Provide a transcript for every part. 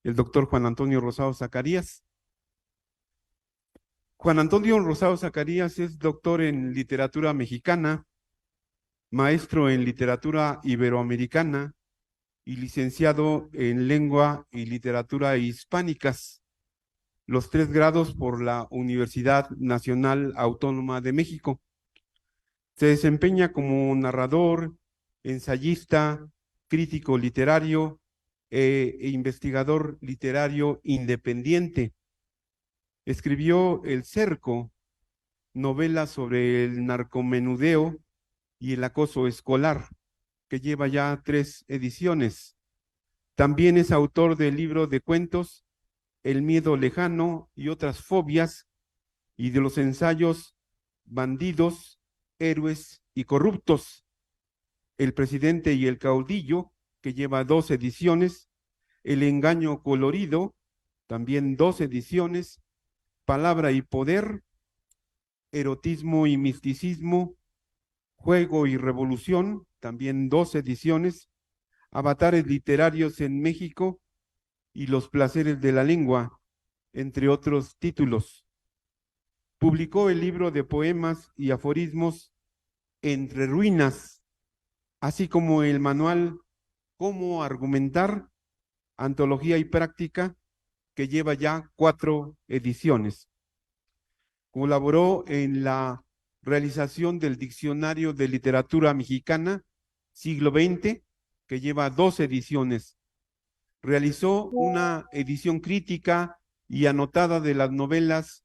el doctor Juan Antonio Rosado Zacarías. Juan Antonio Rosado Zacarías es doctor en literatura mexicana, maestro en literatura iberoamericana y licenciado en lengua y literatura hispánicas, los 3 grados por la Universidad Nacional Autónoma de México. Se desempeña como narrador, ensayista, crítico literario e investigador literario independiente. Escribió El Cerco, novela sobre el narcomenudeo y el acoso escolar, que lleva ya 3 ediciones. También es autor del libro de cuentos El miedo lejano y otras fobias, y de los ensayos Bandidos, héroes y corruptos, El presidente y el caudillo, que lleva 2 ediciones, El engaño colorido, también 2 ediciones, Palabra y poder, Erotismo y misticismo, Juego y revolución, también 2 ediciones, Avatares literarios en México y Los placeres de la lengua, entre otros títulos. Publicó el libro de poemas y aforismos Entre ruinas, así como el manual Cómo argumentar, antología y práctica, que lleva ya 4 ediciones. Colaboró en la realización del Diccionario de Literatura Mexicana, siglo XX, que lleva 2 ediciones. Realizó una edición crítica y anotada de las novelas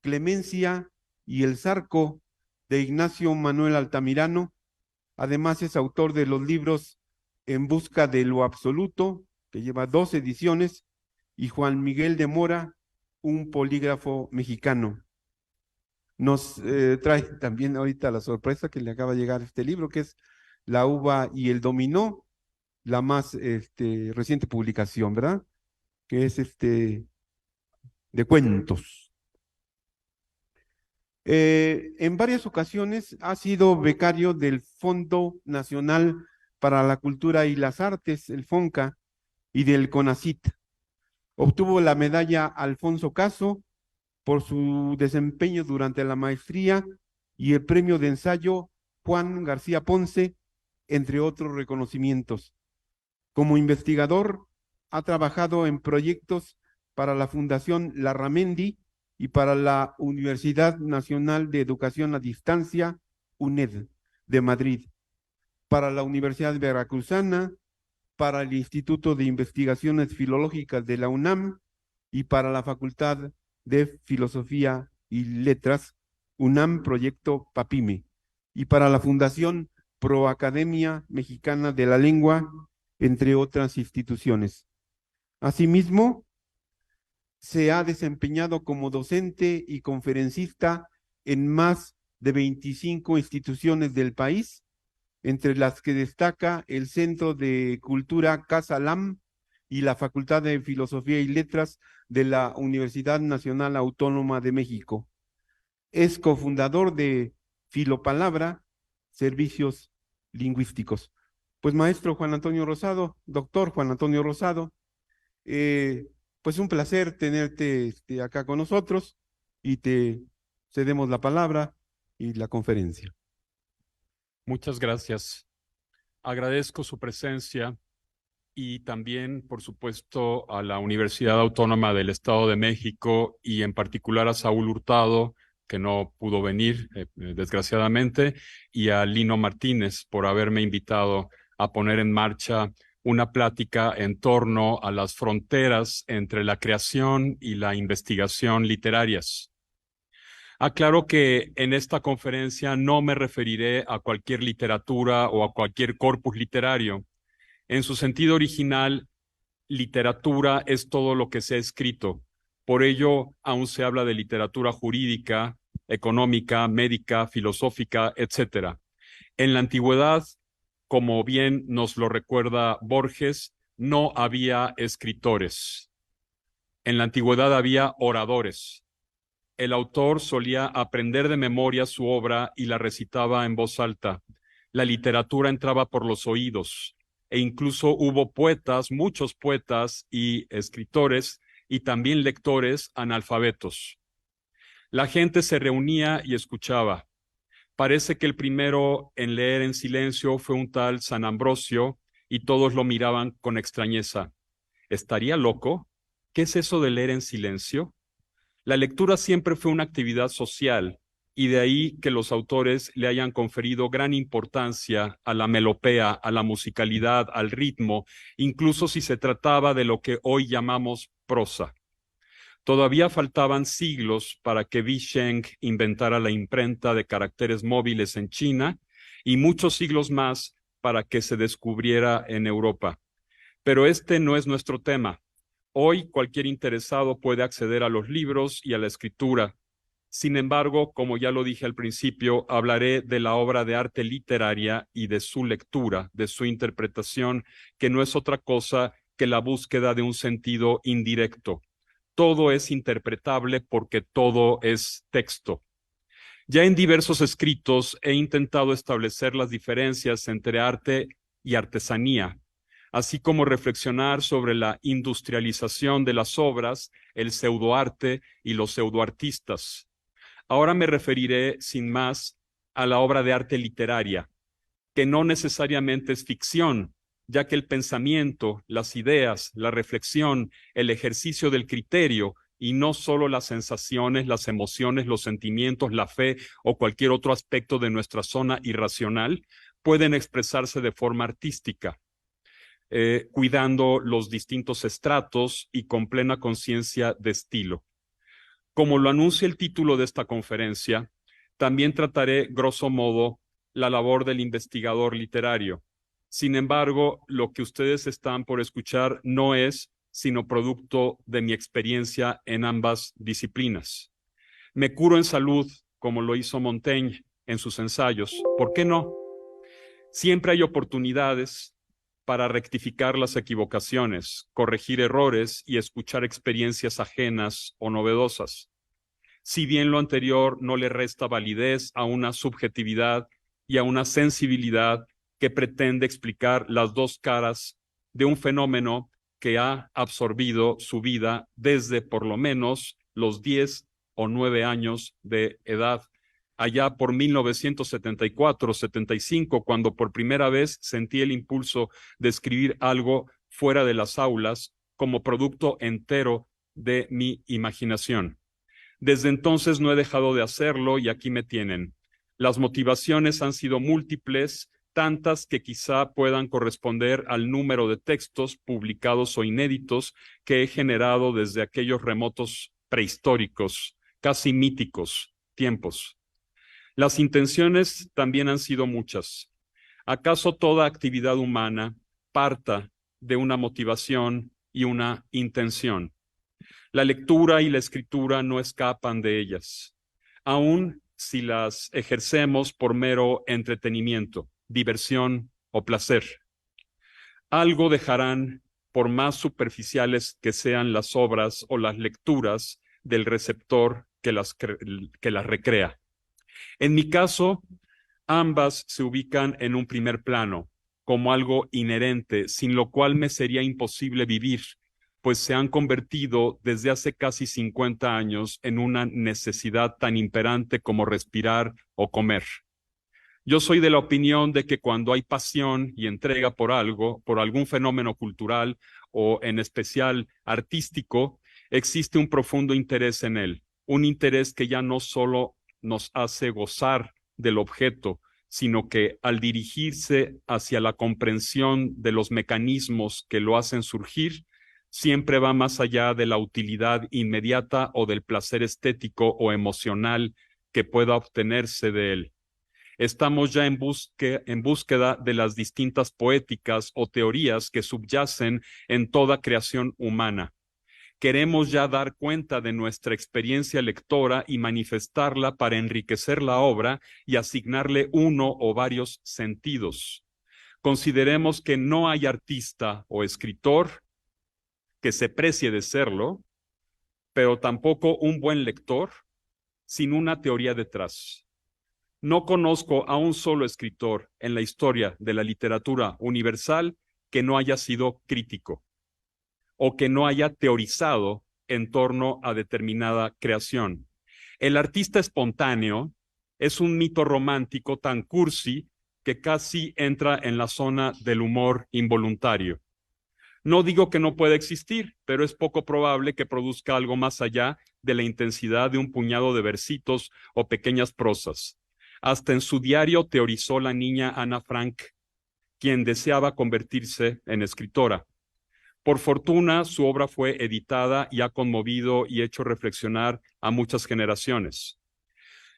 Clemencia y El Zarco, de Ignacio Manuel Altamirano. Además es autor de los libros En busca de lo absoluto, que lleva 2 ediciones, y Juan Miguel de Mora, un polígrafo mexicano. Nos trae también ahorita la sorpresa que le acaba de llegar este libro, que es La uva y el dominó, la más reciente publicación, ¿verdad? Que es de cuentos. En varias ocasiones ha sido becario del Fondo Nacional para la Cultura y las Artes, el FONCA, y del CONACYT. Obtuvo la medalla Alfonso Caso por su desempeño durante la maestría y el premio de ensayo Juan García Ponce, entre otros reconocimientos. Como investigador, ha trabajado en proyectos para la Fundación Larramendi y para la Universidad Nacional de Educación a Distancia, UNED, de Madrid, para la Universidad Veracruzana, para el Instituto de Investigaciones Filológicas de la UNAM y para la Facultad de Filosofía y Letras, UNAM Proyecto PAPIME, y para la Fundación Pro Academia Mexicana de la Lengua, entre otras instituciones. Asimismo, se ha desempeñado como docente y conferencista en más de 25 instituciones del país, entre las que destaca el Centro de Cultura Casa Lam y la Facultad de Filosofía y Letras de la Universidad Nacional Autónoma de México. Es cofundador de Filopalabra, Servicios Lingüísticos. Pues maestro Juan Antonio Rosado, doctor Juan Antonio Rosado, eh, pues un placer tenerte acá con nosotros, y te cedemos la palabra y la conferencia. Muchas gracias. Agradezco su presencia y también, por supuesto, a la Universidad Autónoma del Estado de México y en particular a Saúl Hurtado, que no pudo venir, desgraciadamente, y a Lino Martínez por haberme invitado a poner en marcha una plática en torno a las fronteras entre la creación y la investigación literarias. Aclaro que en esta conferencia no me referiré a cualquier literatura o a cualquier corpus literario. En su sentido original, literatura es todo lo que se ha escrito. Por ello, aún se habla de literatura jurídica, económica, médica, filosófica, etc. En la antigüedad, como bien nos lo recuerda Borges, no había escritores. En la antigüedad había oradores. El autor solía aprender de memoria su obra y la recitaba en voz alta. La literatura entraba por los oídos. e incluso hubo poetas, muchos poetas y escritores y también lectores analfabetos. La gente se reunía y escuchaba. Parece que el primero en leer en silencio fue un tal San Ambrosio y todos lo miraban con extrañeza. ¿Estaría loco? ¿Qué es eso de leer en silencio? La lectura siempre fue una actividad social y de ahí que los autores le hayan conferido gran importancia a la melopea, a la musicalidad, al ritmo, incluso si se trataba de lo que hoy llamamos prosa. Todavía faltaban siglos para que Bi Sheng inventara la imprenta de caracteres móviles en China y muchos siglos más para que se descubriera en Europa. Pero este no es nuestro tema. Hoy cualquier interesado puede acceder a los libros y a la escritura. Sin embargo, como ya lo dije al principio, hablaré de la obra de arte literaria y de su lectura, de su interpretación, que no es otra cosa que la búsqueda de un sentido indirecto. Todo es interpretable porque todo es texto. Ya en diversos escritos he intentado establecer las diferencias entre arte y artesanía, así como reflexionar sobre la industrialización de las obras, el pseudoarte y los pseudoartistas. Ahora me referiré, sin más, a la obra de arte literaria, que no necesariamente es ficción, ya que el pensamiento, las ideas, la reflexión, el ejercicio del criterio y no solo las sensaciones, las emociones, los sentimientos, la fe o cualquier otro aspecto de nuestra zona irracional pueden expresarse de forma artística, cuidando los distintos estratos y con plena conciencia de estilo. Como lo anuncia el título de esta conferencia, también trataré, grosso modo, la labor del investigador literario. Sin embargo, lo que ustedes están por escuchar no es sino producto de mi experiencia en ambas disciplinas. Me curo en salud, como lo hizo Montaigne en sus ensayos. ¿Por qué no? Siempre hay oportunidades para rectificar las equivocaciones, corregir errores y escuchar experiencias ajenas o novedosas. Si bien lo anterior no le resta validez a una subjetividad y a una sensibilidad que pretende explicar las dos caras de un fenómeno que ha absorbido su vida desde por lo menos los 10 o 9 años de edad, allá por 1974-75, cuando por primera vez sentí el impulso de escribir algo fuera de las aulas como producto entero de mi imaginación. Desde entonces no he dejado de hacerlo y aquí me tienen. Las motivaciones han sido múltiples, tantas que quizá puedan corresponder al número de textos publicados o inéditos que he generado desde aquellos remotos prehistóricos, casi míticos tiempos. Las intenciones también han sido muchas. ¿Acaso toda actividad humana parta de una motivación y una intención? La lectura y la escritura no escapan de ellas, aun si las ejercemos por mero entretenimiento, diversión o placer. Algo dejarán, por más superficiales que sean las obras o las lecturas del receptor que las recrea. En mi caso, ambas se ubican en un primer plano, como algo inherente, sin lo cual me sería imposible vivir, pues se han convertido desde hace casi 50 años en una necesidad tan imperante como respirar o comer. Yo soy de la opinión de que cuando hay pasión y entrega por algo, por algún fenómeno cultural o en especial artístico, existe un profundo interés en él, un interés que ya no solo nos hace gozar del objeto, sino que al dirigirse hacia la comprensión de los mecanismos que lo hacen surgir, siempre va más allá de la utilidad inmediata o del placer estético o emocional que pueda obtenerse de él. Estamos ya en búsqueda de las distintas poéticas o teorías que subyacen en toda creación humana. Queremos ya dar cuenta de nuestra experiencia lectora y manifestarla para enriquecer la obra y asignarle uno o varios sentidos. Consideremos que no hay artista o escritor que se precie de serlo, pero tampoco un buen lector sin una teoría detrás. No conozco a un solo escritor en la historia de la literatura universal que no haya sido crítico o que no haya teorizado en torno a determinada creación. El artista espontáneo es un mito romántico tan cursi que casi entra en la zona del humor involuntario. No digo que no pueda existir, pero es poco probable que produzca algo más allá de la intensidad de un puñado de versitos o pequeñas prosas. Hasta en su diario teorizó la niña Ana Frank, quien deseaba convertirse en escritora. Por fortuna, su obra fue editada y ha conmovido y hecho reflexionar a muchas generaciones.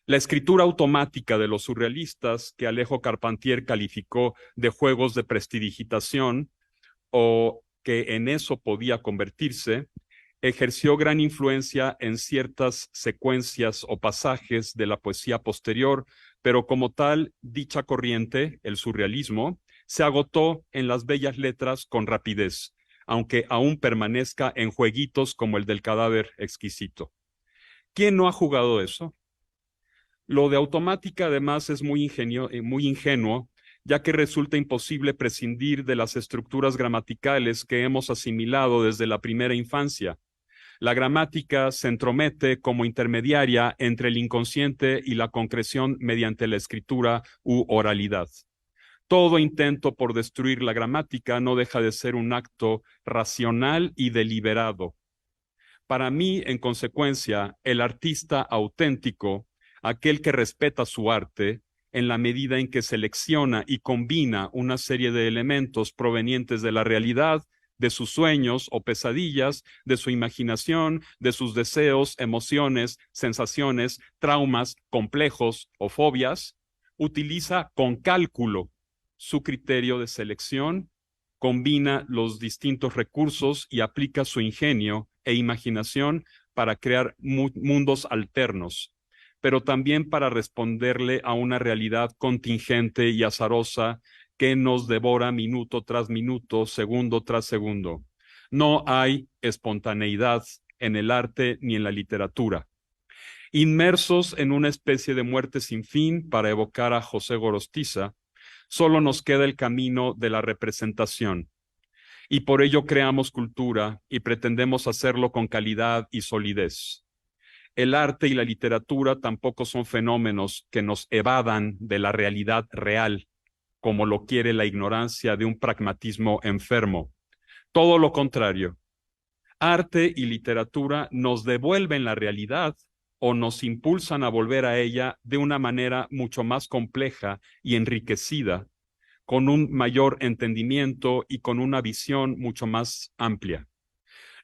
La escritura automática de los surrealistas, que Alejo Carpentier calificó de juegos de prestidigitación o que en eso podía convertirse, ejerció gran influencia en ciertas secuencias o pasajes de la poesía posterior, pero como tal, dicha corriente, el surrealismo, se agotó en las bellas letras con rapidez, aunque aún permanezca en jueguitos como el del cadáver exquisito. ¿Quién no ha jugado eso? Lo de automática además es muy ingenuo, ya que resulta imposible prescindir de las estructuras gramaticales que hemos asimilado desde la primera infancia. La gramática se entromete como intermediaria entre el inconsciente y la concreción mediante la escritura u oralidad. Todo intento por destruir la gramática no deja de ser un acto racional y deliberado. Para mí, en consecuencia, el artista auténtico, aquel que respeta su arte, en la medida en que selecciona y combina una serie de elementos provenientes de la realidad, de sus sueños o pesadillas, de su imaginación, de sus deseos, emociones, sensaciones, traumas, complejos o fobias, utiliza con cálculo su criterio de selección, combina los distintos recursos y aplica su ingenio e imaginación para crear mundos alternos, pero también para responderle a una realidad contingente y azarosa que nos devora minuto tras minuto, segundo tras segundo. No hay espontaneidad en el arte ni en la literatura. Inmersos en una especie de muerte sin fin, para evocar a José Gorostiza, solo nos queda el camino de la representación. Y por ello creamos cultura y pretendemos hacerlo con calidad y solidez. El arte y la literatura tampoco son fenómenos que nos evadan de la realidad real, como lo quiere la ignorancia de un pragmatismo enfermo. Todo lo contrario. Arte y literatura nos devuelven la realidad o nos impulsan a volver a ella de una manera mucho más compleja y enriquecida, con un mayor entendimiento y con una visión mucho más amplia.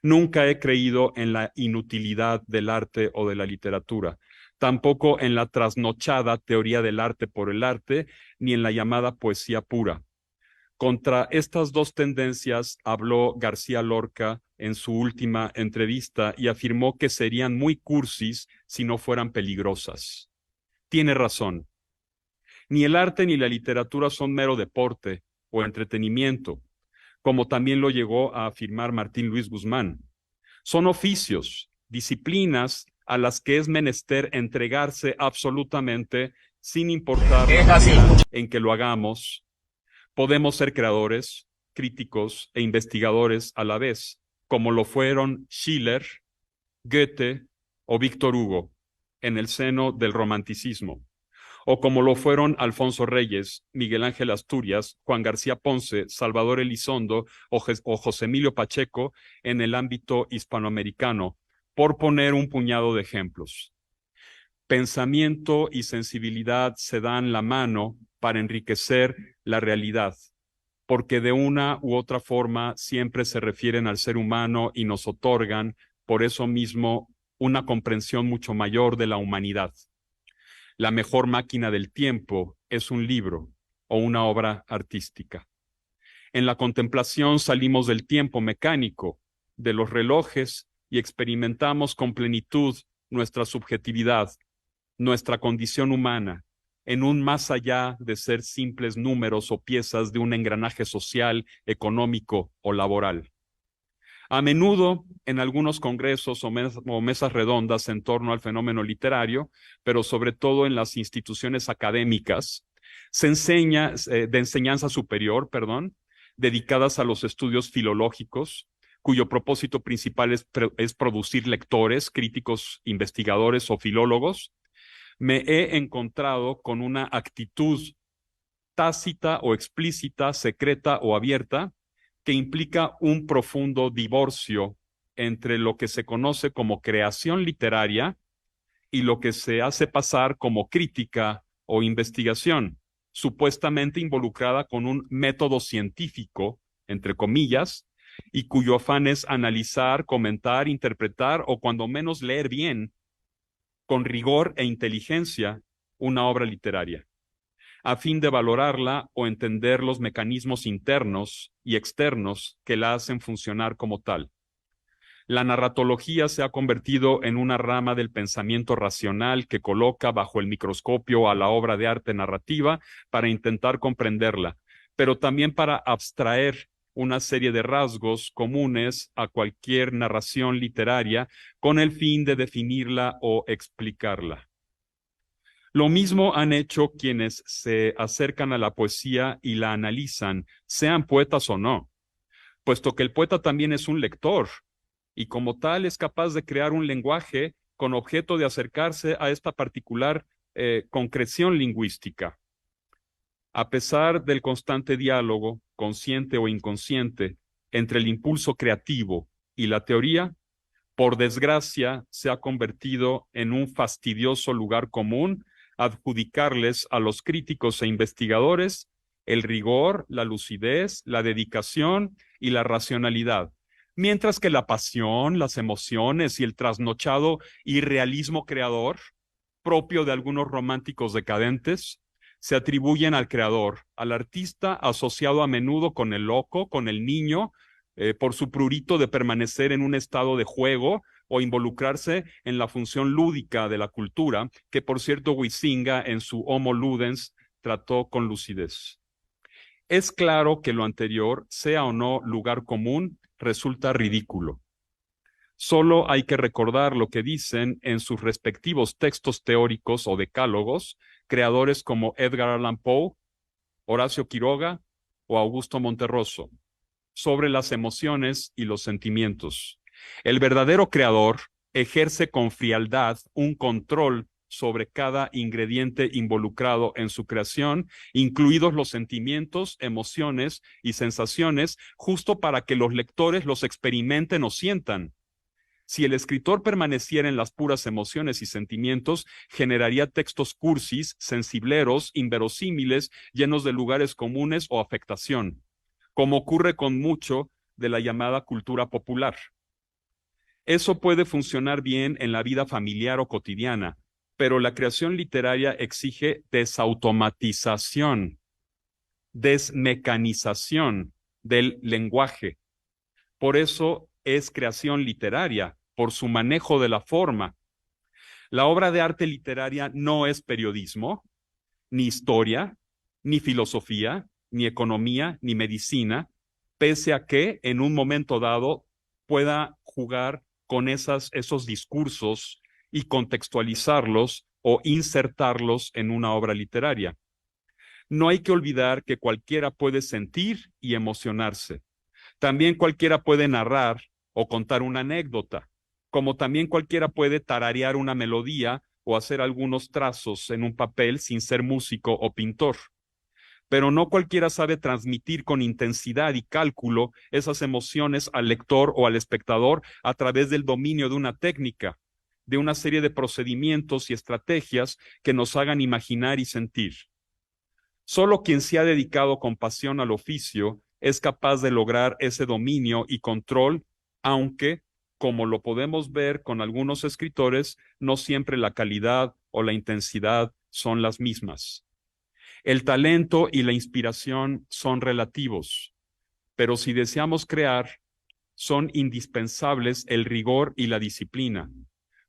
Nunca he creído en la inutilidad del arte o de la literatura, tampoco en la trasnochada teoría del arte por el arte, ni en la llamada poesía pura. Contra estas dos tendencias habló García Lorca en su última entrevista y afirmó que serían muy cursis si no fueran peligrosas. Tiene razón. Ni el arte ni la literatura son mero deporte o entretenimiento, como también lo llegó a afirmar Martín Luis Guzmán. Son oficios, disciplinas a las que es menester entregarse absolutamente sin importar la manera en que lo hagamos. Podemos ser creadores, críticos e investigadores a la vez, como lo fueron Schiller, Goethe o Víctor Hugo en el seno del romanticismo, o como lo fueron Alfonso Reyes, Miguel Ángel Asturias, Juan García Ponce, Salvador Elizondo o José Emilio Pacheco en el ámbito hispanoamericano, por poner un puñado de ejemplos. Pensamiento y sensibilidad se dan la mano para enriquecer la realidad, porque de una u otra forma siempre se refieren al ser humano y nos otorgan, por eso mismo, una comprensión mucho mayor de la humanidad. La mejor máquina del tiempo es un libro o una obra artística. En la contemplación salimos del tiempo mecánico, de los relojes, y experimentamos con plenitud nuestra subjetividad, nuestra condición humana, en un más allá de ser simples números o piezas de un engranaje social, económico o laboral. A menudo, en algunos congresos o mesas redondas en torno al fenómeno literario, pero sobre todo en las instituciones académicas, de enseñanza superior, dedicadas a los estudios filológicos, cuyo propósito principal es producir lectores, críticos, investigadores o filólogos, me he encontrado con una actitud tácita o explícita, secreta o abierta, que implica un profundo divorcio entre lo que se conoce como creación literaria y lo que se hace pasar como crítica o investigación, supuestamente involucrada con un método científico, entre comillas, y cuyo afán es analizar, comentar, interpretar o cuando menos leer bien, con rigor e inteligencia, una obra literaria, a fin de valorarla o entender los mecanismos internos y externos que la hacen funcionar como tal. La narratología se ha convertido en una rama del pensamiento racional que coloca bajo el microscopio a la obra de arte narrativa para intentar comprenderla, pero también para abstraer una serie de rasgos comunes a cualquier narración literaria con el fin de definirla o explicarla. Lo mismo han hecho quienes se acercan a la poesía y la analizan, sean poetas o no, puesto que el poeta también es un lector y como tal es capaz de crear un lenguaje con objeto de acercarse a esta particular concreción lingüística. A pesar del constante diálogo, consciente o inconsciente, entre el impulso creativo y la teoría, por desgracia se ha convertido en un fastidioso lugar común adjudicarles a los críticos e investigadores el rigor, la lucidez, la dedicación y la racionalidad, mientras que la pasión, las emociones y el trasnochado irrealismo creador, propio de algunos románticos decadentes, se atribuyen al creador, al artista asociado a menudo con el loco, con el niño, por su prurito de permanecer en un estado de juego o involucrarse en la función lúdica de la cultura, que por cierto Huizinga en su Homo Ludens trató con lucidez. Es claro que lo anterior, sea o no lugar común, resulta ridículo. Solo hay que recordar lo que dicen en sus respectivos textos teóricos o decálogos creadores como Edgar Allan Poe, Horacio Quiroga o Augusto Monterroso sobre las emociones y los sentimientos. El verdadero creador ejerce con frialdad un control sobre cada ingrediente involucrado en su creación, incluidos los sentimientos, emociones y sensaciones, justo para que los lectores los experimenten o sientan. Si el escritor permaneciera en las puras emociones y sentimientos, generaría textos cursis, sensibleros, inverosímiles, llenos de lugares comunes o afectación, como ocurre con mucho de la llamada cultura popular. Eso puede funcionar bien en la vida familiar o cotidiana, pero la creación literaria exige desautomatización, desmecanización del lenguaje. Por eso es creación literaria, por su manejo de la forma. La obra de arte literaria no es periodismo, ni historia, ni filosofía, ni economía, ni medicina, pese a que en un momento dado pueda jugar con esos discursos y contextualizarlos o insertarlos en una obra literaria. No hay que olvidar que cualquiera puede sentir y emocionarse. También cualquiera puede narrar o contar una anécdota, como también cualquiera puede tararear una melodía o hacer algunos trazos en un papel sin ser músico o pintor. Pero no cualquiera sabe transmitir con intensidad y cálculo esas emociones al lector o al espectador a través del dominio de una técnica, de una serie de procedimientos y estrategias que nos hagan imaginar y sentir. Solo quien se ha dedicado con pasión al oficio es capaz de lograr ese dominio y control, aunque, como lo podemos ver con algunos escritores, no siempre la calidad o la intensidad son las mismas. El talento y la inspiración son relativos, pero si deseamos crear, son indispensables el rigor y la disciplina.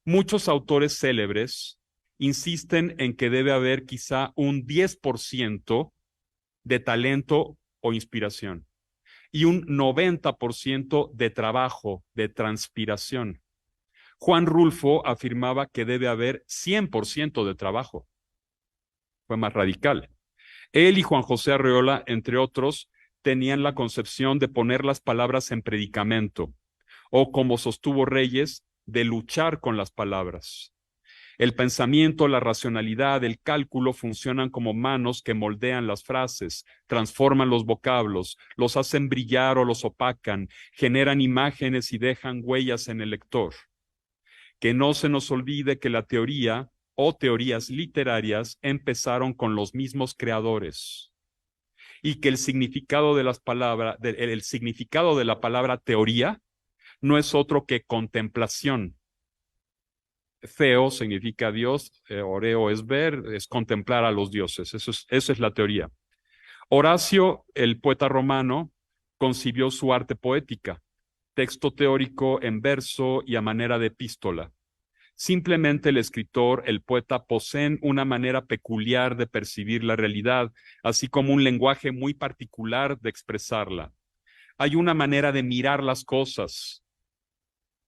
Muchos autores célebres insisten en que debe haber quizá un 10% de talento o inspiración y un 90% de trabajo, de transpiración. Juan Rulfo afirmaba que debe haber 100% de trabajo. Fue más radical. Él y Juan José Arreola, entre otros, tenían la concepción de poner las palabras en predicamento, o como sostuvo Reyes, de luchar con las palabras. El pensamiento, la racionalidad, el cálculo funcionan como manos que moldean las frases, transforman los vocablos, los hacen brillar o los opacan, generan imágenes y dejan huellas en el lector. Que no se nos olvide que la teoría o teorías literarias empezaron con los mismos creadores y que el significado de las palabras, el significado de la palabra teoría no es otro que contemplación. Theo significa Dios, oreo es ver, es contemplar a los dioses. Eso es la teoría. Horacio, el poeta romano, concibió su arte poética, texto teórico en verso y a manera de epístola. Simplemente el escritor, el poeta, poseen una manera peculiar de percibir la realidad, así como un lenguaje muy particular de expresarla. Hay una manera de mirar las cosas,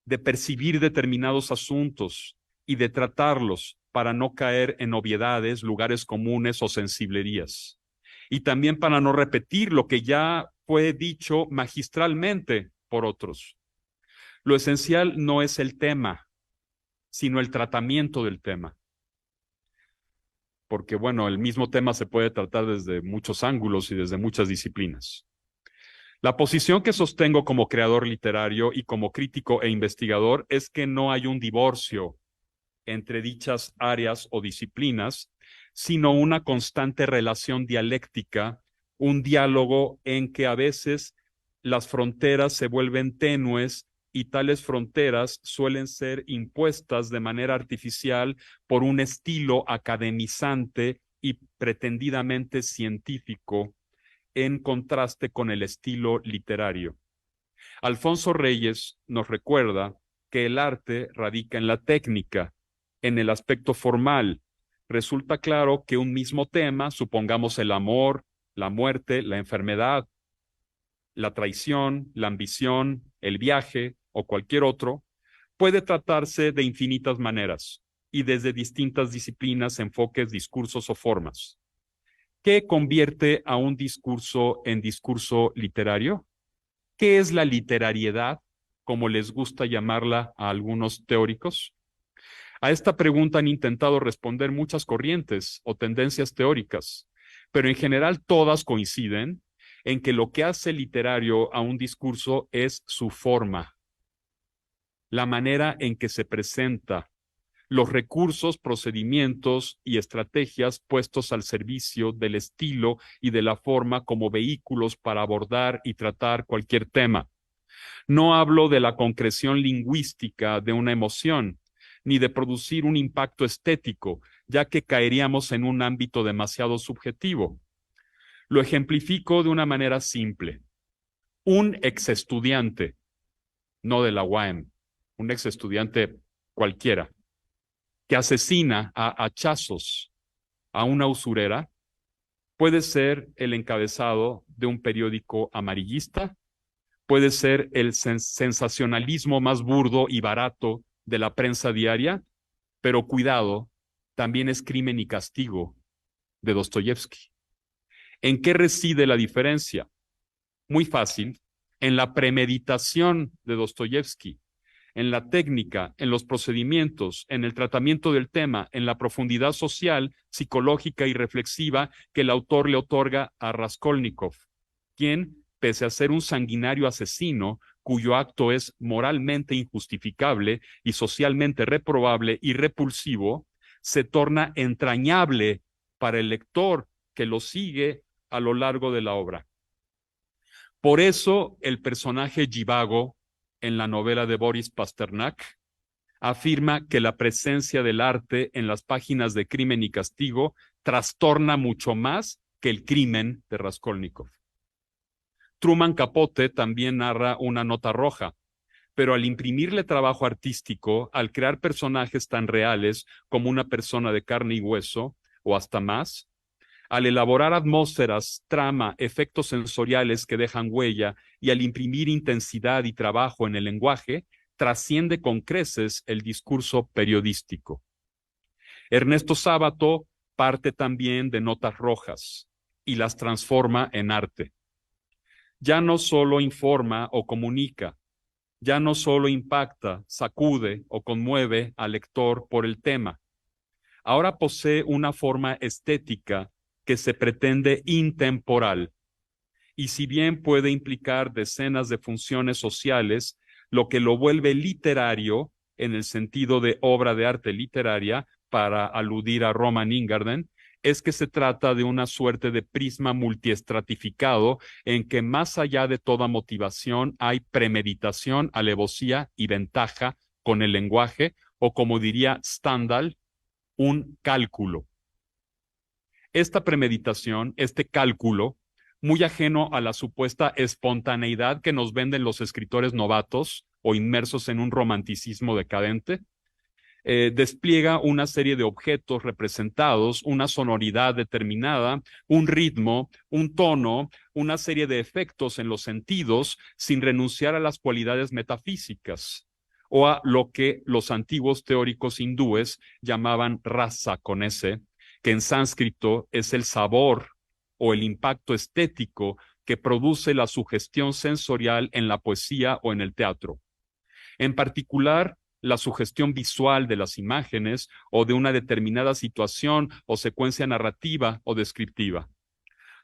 de percibir determinados asuntos y de tratarlos para no caer en obviedades, lugares comunes o sensiblerías. Y también para no repetir lo que ya fue dicho magistralmente por otros. Lo esencial no es el tema, sino el tratamiento del tema. Porque, bueno, el mismo tema se puede tratar desde muchos ángulos y desde muchas disciplinas. La posición que sostengo como creador literario y como crítico e investigador es que no hay un divorcio entre dichas áreas o disciplinas, sino una constante relación dialéctica, un diálogo en que a veces las fronteras se vuelven tenues y tales fronteras suelen ser impuestas de manera artificial por un estilo academizante y pretendidamente científico en contraste con el estilo literario. Alfonso Reyes nos recuerda que el arte radica en la técnica, en el aspecto formal. Resulta claro que un mismo tema, supongamos el amor, la muerte, la enfermedad, la traición, la ambición, el viaje o cualquier otro, puede tratarse de infinitas maneras y desde distintas disciplinas, enfoques, discursos o formas. ¿Qué convierte a un discurso en discurso literario? ¿Qué es la literariedad, como les gusta llamarla a algunos teóricos? A esta pregunta han intentado responder muchas corrientes o tendencias teóricas, pero en general todas coinciden en que lo que hace literario a un discurso es su forma, la manera en que se presenta, los recursos, procedimientos y estrategias puestos al servicio del estilo y de la forma como vehículos para abordar y tratar cualquier tema. No hablo de la concreción lingüística de una emoción, ni de producir un impacto estético, ya que caeríamos en un ámbito demasiado subjetivo. Lo ejemplifico de una manera simple. Un exestudiante, no de la UAM, un exestudiante cualquiera, que asesina a hachazos a una usurera, puede ser el encabezado de un periódico amarillista, puede ser el sensacionalismo más burdo y barato de la prensa diaria, pero cuidado, también es Crimen y Castigo de Dostoyevsky. ¿En qué reside la diferencia? Muy fácil, en la premeditación de Dostoyevsky, en la técnica, en los procedimientos, en el tratamiento del tema, en la profundidad social, psicológica y reflexiva que el autor le otorga a Raskolnikov, quien, pese a ser un sanguinario asesino, cuyo acto es moralmente injustificable y socialmente reprobable y repulsivo, se torna entrañable para el lector que lo sigue a lo largo de la obra. Por eso el personaje Zhivago en la novela de Boris Pasternak afirma que la presencia del arte en las páginas de Crimen y Castigo trastorna mucho más que el crimen de Raskolnikov. Truman Capote también narra una nota roja, pero al imprimirle trabajo artístico, al crear personajes tan reales como una persona de carne y hueso, o hasta más, al elaborar atmósferas, trama, efectos sensoriales que dejan huella y al imprimir intensidad y trabajo en el lenguaje, trasciende con creces el discurso periodístico. Ernesto Sábato parte también de notas rojas y las transforma en arte. ya no solo informa o comunica, ya no solo impacta, sacude o conmueve al lector por el tema. Ahora posee una forma estética que se pretende intemporal, y si bien puede implicar decenas de funciones sociales, lo que lo vuelve literario en el sentido de obra de arte literaria, para aludir a Roman Ingarden, es que se trata de una suerte de prisma multiestratificado en que más allá de toda motivación hay premeditación, alevosía y ventaja con el lenguaje, o como diría Stendhal, un cálculo. Esta premeditación, este cálculo, muy ajeno a la supuesta espontaneidad que nos venden los escritores novatos o inmersos en un romanticismo decadente, despliega una serie de objetos representados, una sonoridad determinada, un ritmo, un tono, una serie de efectos en los sentidos, sin renunciar a las cualidades metafísicas o a lo que los antiguos teóricos hindúes llamaban rasa con S, que en sánscrito es el sabor o el impacto estético que produce la sugestión sensorial en la poesía o en el teatro. En particular, la sugestión visual de las imágenes o de una determinada situación o secuencia narrativa o descriptiva.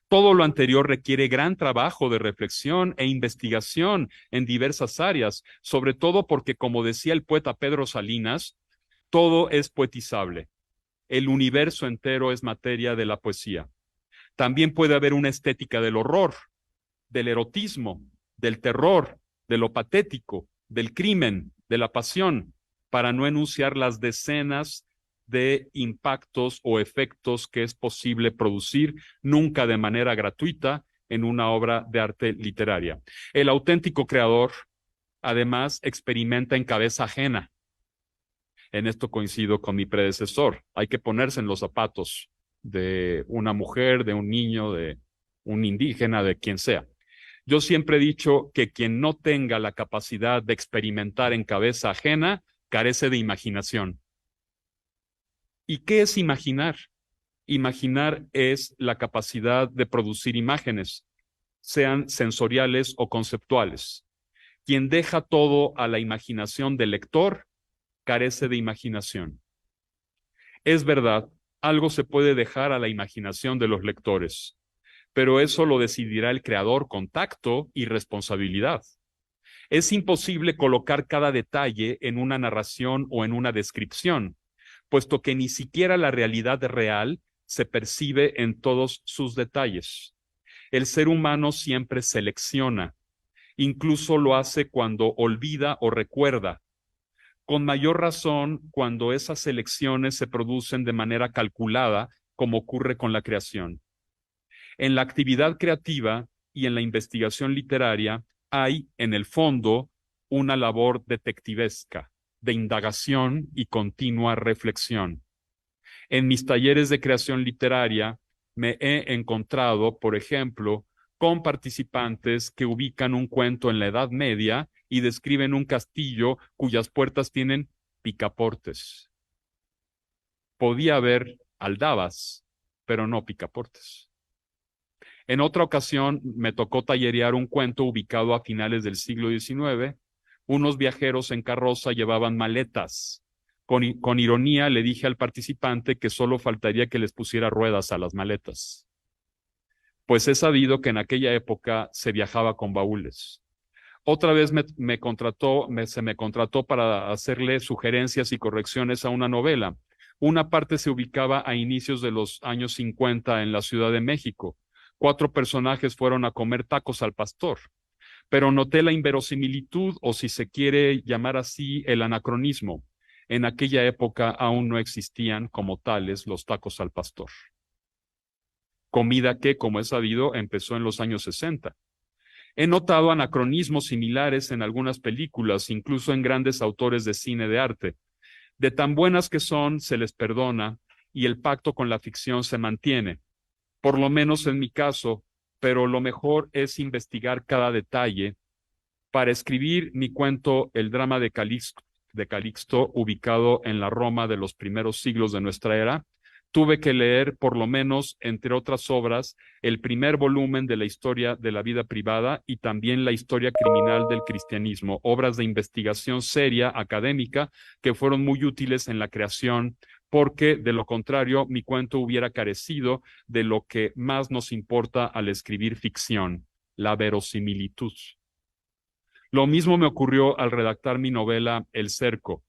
Todo lo anterior requiere gran trabajo de reflexión e investigación en diversas áreas, sobre todo porque, como decía el poeta Pedro Salinas, todo es poetizable. El universo entero es materia de la poesía. También puede haber una estética del horror, del erotismo, del terror, de lo patético, del crimen, de la pasión, para no enunciar las decenas de impactos o efectos que es posible producir, nunca de manera gratuita, en una obra de arte literaria. El auténtico creador, además, experimenta en cabeza ajena. En esto coincido con mi predecesor. Hay que ponerse en los zapatos de una mujer, de un niño, de un indígena, de quien sea. Yo siempre he dicho que quien no tenga la capacidad de experimentar en cabeza ajena carece de imaginación. ¿Y qué es imaginar? Imaginar es la capacidad de producir imágenes, sean sensoriales o conceptuales. Quien deja todo a la imaginación del lector carece de imaginación. Es verdad, algo se puede dejar a la imaginación de los lectores, pero eso lo decidirá el creador con tacto y responsabilidad. Es imposible colocar cada detalle en una narración o en una descripción, puesto que ni siquiera la realidad real se percibe en todos sus detalles. El ser humano siempre selecciona, incluso lo hace cuando olvida o recuerda, con mayor razón cuando esas selecciones se producen de manera calculada, como ocurre con la creación. En la actividad creativa y en la investigación literaria hay, en el fondo, una labor detectivesca, de indagación y continua reflexión. En mis talleres de creación literaria me he encontrado, por ejemplo, con participantes que ubican un cuento en la Edad Media y describen un castillo cuyas puertas tienen picaportes. Podía haber aldabas, pero no picaportes. En otra ocasión me tocó tallerear un cuento ubicado a finales del siglo XIX. Unos viajeros en carroza llevaban maletas. Con ironía le dije al participante que solo faltaría que les pusiera ruedas a las maletas. Pues he sabido que en aquella época se viajaba con baúles. Otra vez se me contrató para hacerle sugerencias y correcciones a una novela. Una parte se ubicaba a inicios de los años 50 en la Ciudad de México. 4 personajes fueron a comer tacos al pastor, pero noté la inverosimilitud, o si se quiere llamar así, el anacronismo. En aquella época aún no existían como tales los tacos al pastor. Comida que, como es sabido, empezó en los años 60. He notado anacronismos similares en algunas películas, incluso en grandes autores de cine de arte. De tan buenas que son, se les perdona y el pacto con la ficción se mantiene, por lo menos en mi caso, pero lo mejor es investigar cada detalle. Para escribir mi cuento El drama de Calixto, ubicado en la Roma de los primeros siglos de nuestra era, Tuve que leer, por lo menos, entre otras obras, el primer volumen de la historia de la vida privada y también la historia criminal del cristianismo, obras de investigación seria, académica, que fueron muy útiles en la creación, porque de lo contrario, mi cuento hubiera carecido de lo que más nos importa al escribir ficción, la verosimilitud. Lo mismo me ocurrió al redactar mi novela El Cerco.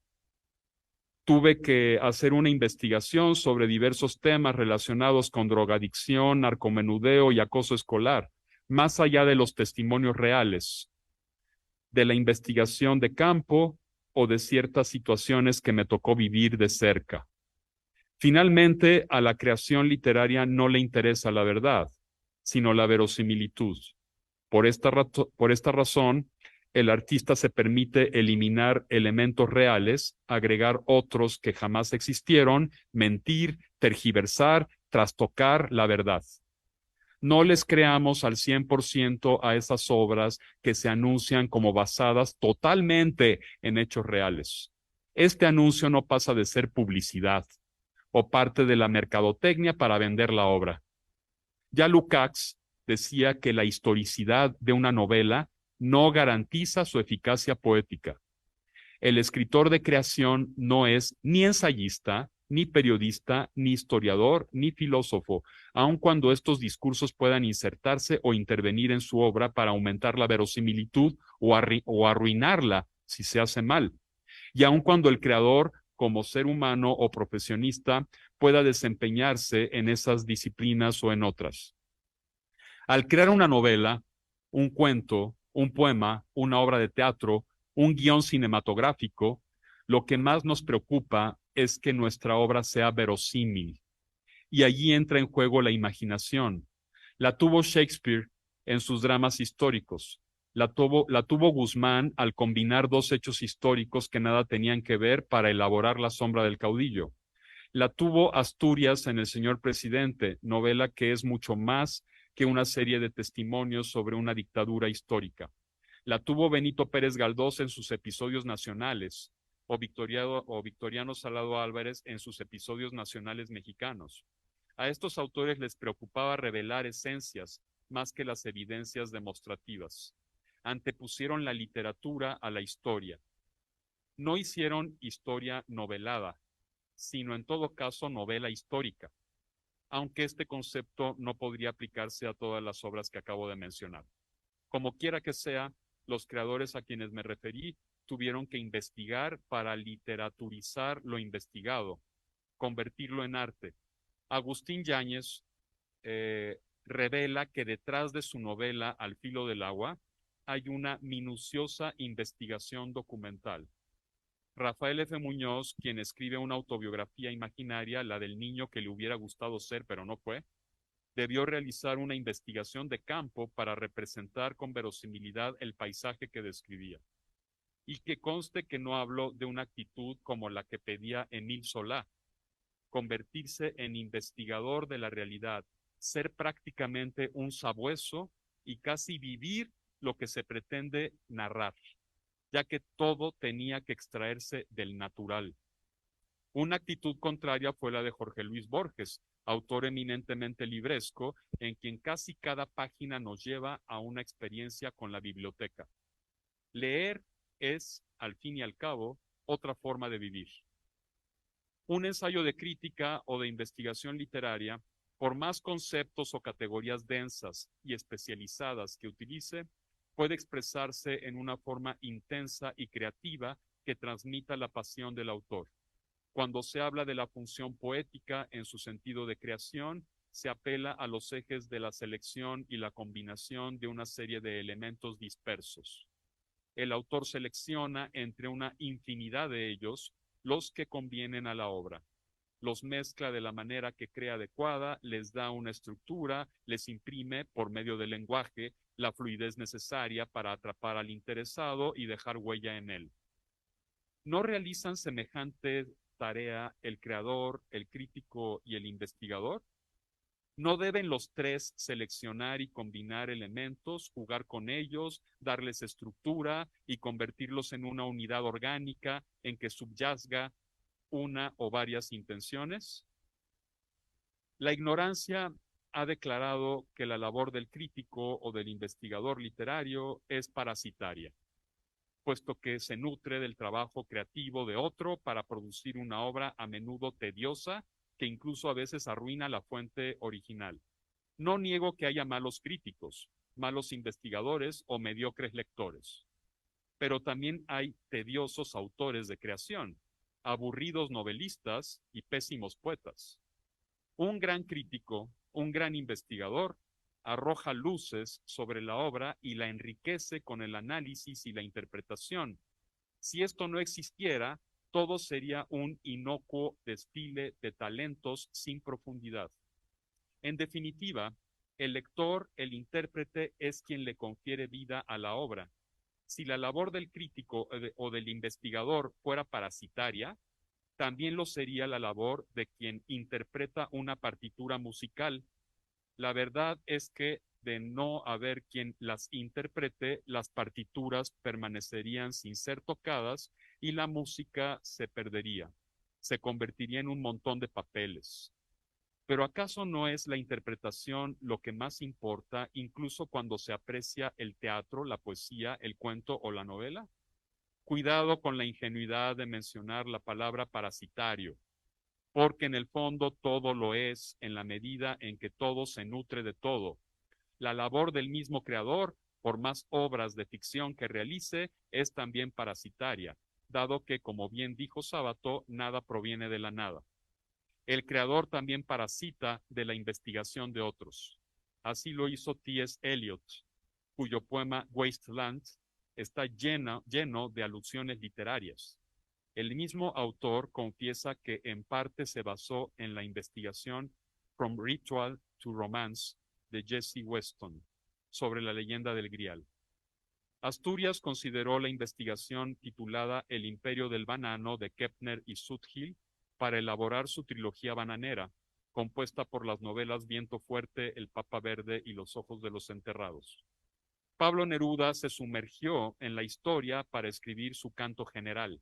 Tuve que hacer una investigación sobre diversos temas relacionados con drogadicción, narcomenudeo y acoso escolar, más allá de los testimonios reales, de la investigación de campo o de ciertas situaciones que me tocó vivir de cerca. Finalmente, a la creación literaria no le interesa la verdad, sino la verosimilitud. Por esta razón, el artista se permite eliminar elementos reales, agregar otros que jamás existieron, mentir, tergiversar, trastocar la verdad. No les creamos al 100% a esas obras que se anuncian como basadas totalmente en hechos reales. Este anuncio no pasa de ser publicidad o parte de la mercadotecnia para vender la obra. Ya Lukács decía que la historicidad de una novela no garantiza su eficacia poética. El escritor de creación no es ni ensayista, ni periodista, ni historiador, ni filósofo, aun cuando estos discursos puedan insertarse o intervenir en su obra para aumentar la verosimilitud o arruinarla si se hace mal. Y aun cuando el creador, como ser humano o profesionista, pueda desempeñarse en esas disciplinas o en otras. Al crear una novela, un cuento, un poema, una obra de teatro, un guión cinematográfico, lo que más nos preocupa es que nuestra obra sea verosímil. Y allí entra en juego la imaginación. La tuvo Shakespeare en sus dramas históricos. La tuvo Guzmán al combinar dos hechos históricos que nada tenían que ver para elaborar La sombra del caudillo. La tuvo Asturias en El señor presidente, novela que es mucho más que una serie de testimonios sobre una dictadura histórica. La tuvo Benito Pérez Galdós en sus episodios nacionales, o Victoriano Salado Álvarez en sus episodios nacionales mexicanos. A estos autores les preocupaba revelar esencias más que las evidencias demostrativas. Antepusieron la literatura a la historia. No hicieron historia novelada, sino en todo caso novela histórica, aunque este concepto no podría aplicarse a todas las obras que acabo de mencionar. Como quiera que sea, los creadores a quienes me referí tuvieron que investigar para literaturizar lo investigado, convertirlo en arte. Agustín Yáñez revela que detrás de su novela Al filo del agua hay una minuciosa investigación documental. Rafael F. Muñoz, quien escribe una autobiografía imaginaria, la del niño que le hubiera gustado ser pero no fue, debió realizar una investigación de campo para representar con verosimilidad el paisaje que describía. Y que conste que no habló de una actitud como la que pedía Émile Zola, convertirse en investigador de la realidad, ser prácticamente un sabueso y casi vivir lo que se pretende narrar, ya que todo tenía que extraerse del natural. Una actitud contraria fue la de Jorge Luis Borges, autor eminentemente libresco, en quien casi cada página nos lleva a una experiencia con la biblioteca. Leer es, al fin y al cabo, otra forma de vivir. Un ensayo de crítica o de investigación literaria, por más conceptos o categorías densas y especializadas que utilice, puede expresarse en una forma intensa y creativa que transmita la pasión del autor. Cuando se habla de la función poética en su sentido de creación, se apela a los ejes de la selección y la combinación de una serie de elementos dispersos. El autor selecciona entre una infinidad de ellos los que convienen a la obra. Los mezcla de la manera que cree adecuada, les da una estructura, les imprime, por medio del lenguaje, la fluidez necesaria para atrapar al interesado y dejar huella en él. ¿No realizan semejante tarea el creador, el crítico y el investigador? ¿No deben los tres seleccionar y combinar elementos, jugar con ellos, darles estructura y convertirlos en una unidad orgánica en que subyacga una o varias intenciones? La ignorancia ha declarado que la labor del crítico o del investigador literario es parasitaria, puesto que se nutre del trabajo creativo de otro para producir una obra a menudo tediosa que incluso a veces arruina la fuente original. No niego que haya malos críticos, malos investigadores o mediocres lectores, pero también hay tediosos autores de creación, aburridos novelistas y pésimos poetas. Un gran crítico, un gran investigador, arroja luces sobre la obra y la enriquece con el análisis y la interpretación. Si esto no existiera, todo sería un inocuo desfile de talentos sin profundidad. En definitiva, el lector, el intérprete, es quien le confiere vida a la obra. Si la labor del crítico o del investigador fuera parasitaria, también lo sería la labor de quien interpreta una partitura musical. La verdad es que de no haber quien las interprete, las partituras permanecerían sin ser tocadas y la música se perdería, se convertiría en un montón de papeles. Pero ¿acaso no es la interpretación lo que más importa, incluso cuando se aprecia el teatro, la poesía, el cuento o la novela? Cuidado con la ingenuidad de mencionar la palabra parasitario, porque en el fondo todo lo es en la medida en que todo se nutre de todo. La labor del mismo creador, por más obras de ficción que realice, es también parasitaria, dado que, como bien dijo Sábato, nada proviene de la nada. El creador también parasita de la investigación de otros. Así lo hizo T.S. Eliot, cuyo poema Wasteland está lleno de alusiones literarias. El mismo autor confiesa que en parte se basó en la investigación From Ritual to Romance de Jesse Weston sobre la leyenda del Grial. Asturias consideró la investigación titulada El Imperio del Banano de Kepner y Sudhill para elaborar su trilogía bananera, compuesta por las novelas Viento Fuerte, El Papa Verde y Los Ojos de los Enterrados. Pablo Neruda se sumergió en la historia para escribir su canto general.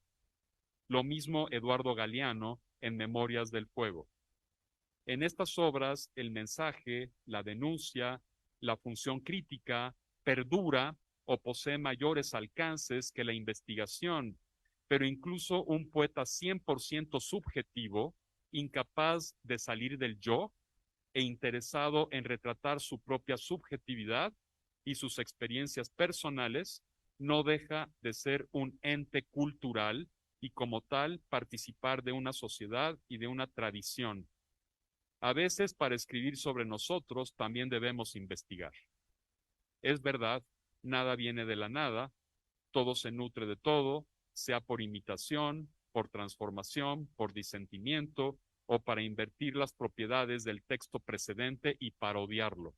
Lo mismo Eduardo Galeano en Memorias del Fuego. En estas obras, el mensaje, la denuncia, la función crítica perdura o posee mayores alcances que la investigación, pero incluso un poeta 100% subjetivo, incapaz de salir del yo e interesado en retratar su propia subjetividad y sus experiencias personales, no deja de ser un ente cultural y como tal participar de una sociedad y de una tradición. A veces para escribir sobre nosotros también debemos investigar. Es verdad, nada viene de la nada, todo se nutre de todo, sea por imitación, por transformación, por disentimiento o para invertir las propiedades del texto precedente y parodiarlo.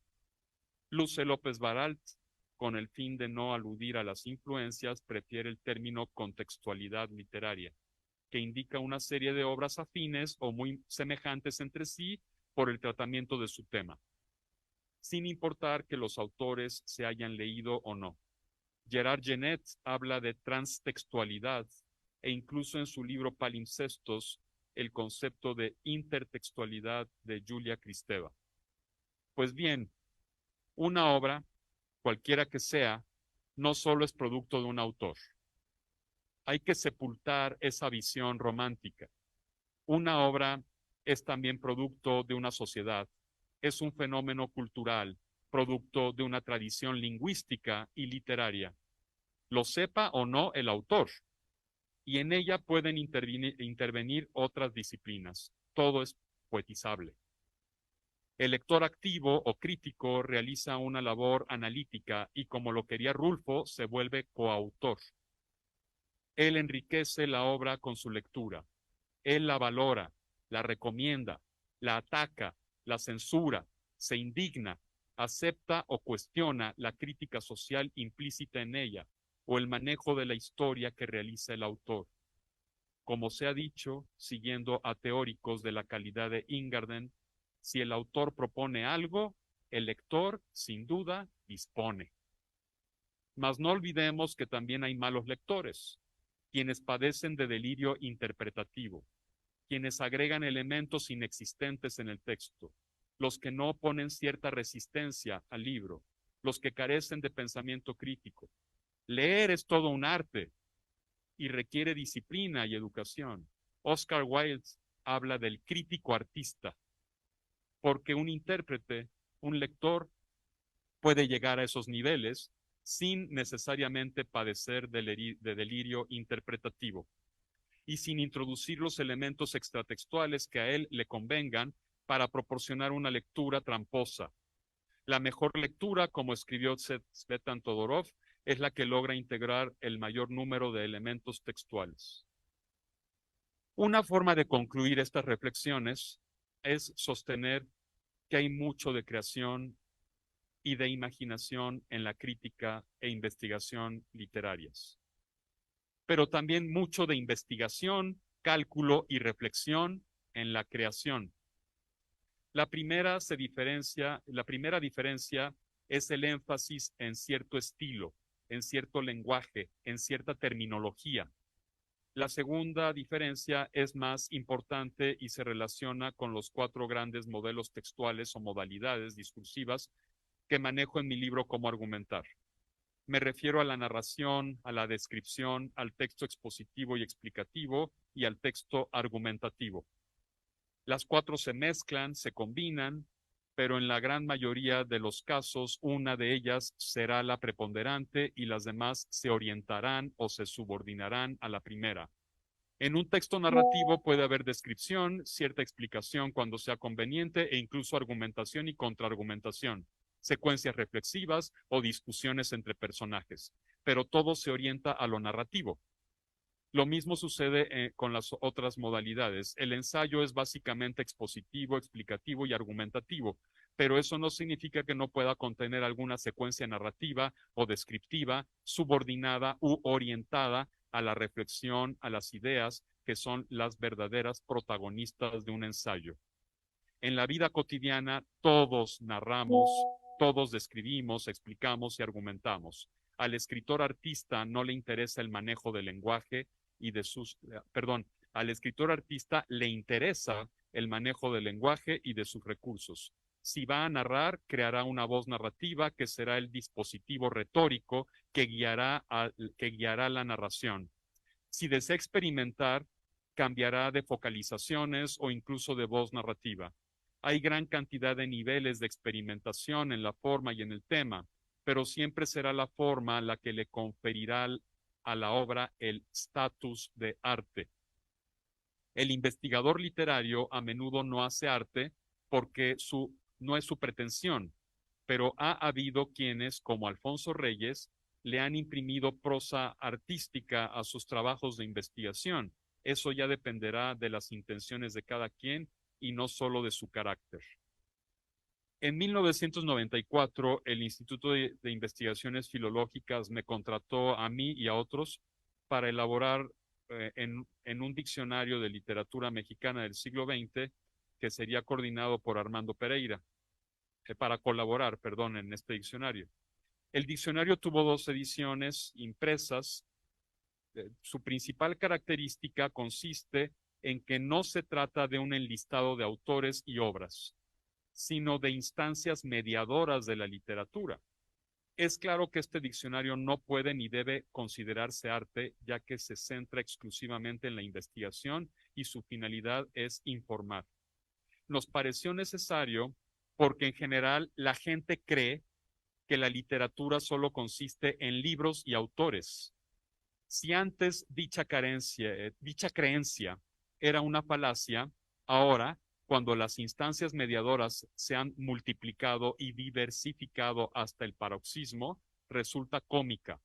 Luce López Baralt, con el fin de no aludir a las influencias, prefiere el término contextualidad literaria, que indica una serie de obras afines o muy semejantes entre sí por el tratamiento de su tema, sin importar que los autores se hayan leído o no. Gerard Genet habla de transtextualidad e incluso en su libro Palimpsestos el concepto de intertextualidad de Julia Kristeva. Pues bien, una obra, cualquiera que sea, no solo es producto de un autor. Hay que sepultar esa visión romántica. Una obra es también producto de una sociedad, es un fenómeno cultural, producto de una tradición lingüística y literaria, lo sepa o no el autor, y en ella pueden intervenir otras disciplinas. Todo es poetizable. El lector activo o crítico realiza una labor analítica y, como lo quería Rulfo, se vuelve coautor. Él enriquece la obra con su lectura. Él la valora, la recomienda, la ataca, la censura, se indigna, acepta o cuestiona la crítica social implícita en ella o el manejo de la historia que realiza el autor. Como se ha dicho, siguiendo a teóricos de la calidad de Ingarden, si el autor propone algo, el lector, sin duda, dispone. Mas no olvidemos que también hay malos lectores, quienes padecen de delirio interpretativo, quienes agregan elementos inexistentes en el texto, los que no oponen cierta resistencia al libro, los que carecen de pensamiento crítico. Leer es todo un arte y requiere disciplina y educación. Oscar Wilde habla del crítico artista, porque un intérprete, un lector, puede llegar a esos niveles sin necesariamente padecer de delirio interpretativo y sin introducir los elementos extratextuales que a él le convengan para proporcionar una lectura tramposa. La mejor lectura, como escribió Tsvetan Todorov, es la que logra integrar el mayor número de elementos textuales. Una forma de concluir estas reflexiones es sostener que hay mucho de creación y de imaginación en la crítica e investigación literarias, pero también mucho de investigación, cálculo y reflexión en la creación. La primera diferencia es el énfasis en cierto estilo, en cierto lenguaje, en cierta terminología. La segunda diferencia es más importante y se relaciona con los 4 grandes modelos textuales o modalidades discursivas que manejo en mi libro Cómo argumentar. Me refiero a la narración, a la descripción, al texto expositivo y explicativo y al texto argumentativo. Las 4 se mezclan, se combinan, pero en la gran mayoría de los casos una de ellas será la preponderante y las demás se orientarán o se subordinarán a la primera. En un texto narrativo puede haber descripción, cierta explicación cuando sea conveniente e incluso argumentación y contraargumentación, secuencias reflexivas o discusiones entre personajes, pero todo se orienta a lo narrativo. Lo mismo sucede con las otras modalidades. El ensayo es básicamente expositivo, explicativo y argumentativo, pero eso no significa que no pueda contener alguna secuencia narrativa o descriptiva, subordinada u orientada a la reflexión, a las ideas, que son las verdaderas protagonistas de un ensayo. En la vida cotidiana todos narramos, todos describimos, explicamos y argumentamos. Al escritor artista no le interesa el manejo del lenguaje y de sus, al escritor artista le interesa el manejo del lenguaje y de sus recursos. Si va a narrar, creará una voz narrativa que será el dispositivo retórico que guiará la narración. Si desea experimentar, cambiará de focalizaciones o incluso de voz narrativa. Hay gran cantidad de niveles de experimentación en la forma y en el tema, pero siempre será la forma la que le conferirá a la obra el estatus de arte. El investigador literario a menudo no hace arte porque no es su pretensión, pero ha habido quienes, como Alfonso Reyes, le han imprimido prosa artística a sus trabajos de investigación. Eso ya dependerá de las intenciones de cada quien y no solo de su carácter. En 1994, el Instituto de Investigaciones Filológicas me contrató a mí y a otros para elaborar en un diccionario de literatura mexicana del siglo XX que sería coordinado por Armando Pereira, para colaborar, perdón, en este diccionario. El diccionario tuvo 2 ediciones impresas. Su principal característica consiste en que no se trata de un enlistado de autores y obras, sino de instancias mediadoras de la literatura. Es claro que este diccionario no puede ni debe considerarse arte, ya que se centra exclusivamente en la investigación y su finalidad es informar. Nos pareció necesario porque en general la gente cree que la literatura solo consiste en libros y autores. Si antes dicha creencia era una falacia, ahora, cuando las instancias mediadoras se han multiplicado y diversificado hasta el paroxismo, resulta cómica.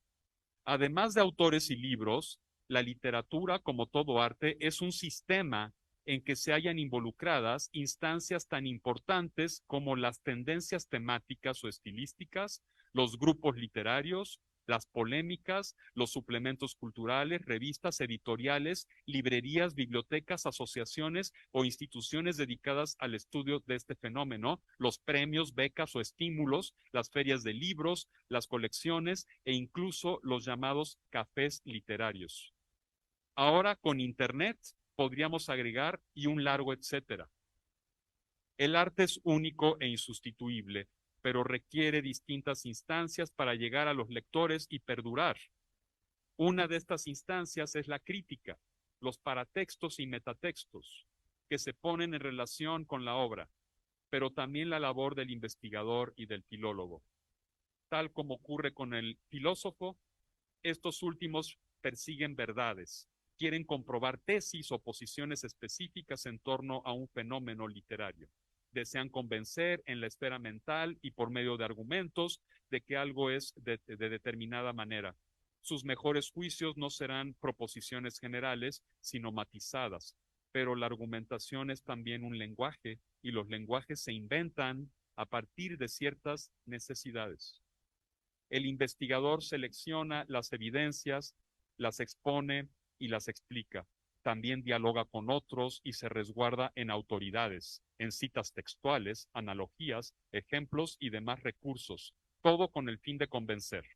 Además de autores y libros, la literatura, como todo arte, es un sistema en que se hayan involucradas instancias tan importantes como las tendencias temáticas o estilísticas, los grupos literarios, las polémicas, los suplementos culturales, revistas editoriales, librerías, bibliotecas, asociaciones o instituciones dedicadas al estudio de este fenómeno, los premios, becas o estímulos, las ferias de libros, las colecciones e incluso los llamados cafés literarios. Ahora con Internet podríamos agregar y un largo etcétera. El arte es único e insustituible, pero requiere distintas instancias para llegar a los lectores y perdurar. Una de estas instancias es la crítica, los paratextos y metatextos, que se ponen en relación con la obra, pero también la labor del investigador y del filólogo. Tal como ocurre con el filósofo, estos últimos persiguen verdades, quieren comprobar tesis o posiciones específicas en torno a un fenómeno literario. Desean convencer en la esfera mental y por medio de argumentos de que algo es de determinada manera. Sus mejores juicios no serán proposiciones generales, sino matizadas, pero la argumentación es también un lenguaje y los lenguajes se inventan a partir de ciertas necesidades. El investigador selecciona las evidencias, las expone y las explica. También dialoga con otros y se resguarda en autoridades, en citas textuales, analogías, ejemplos y demás recursos, todo con el fin de convencer.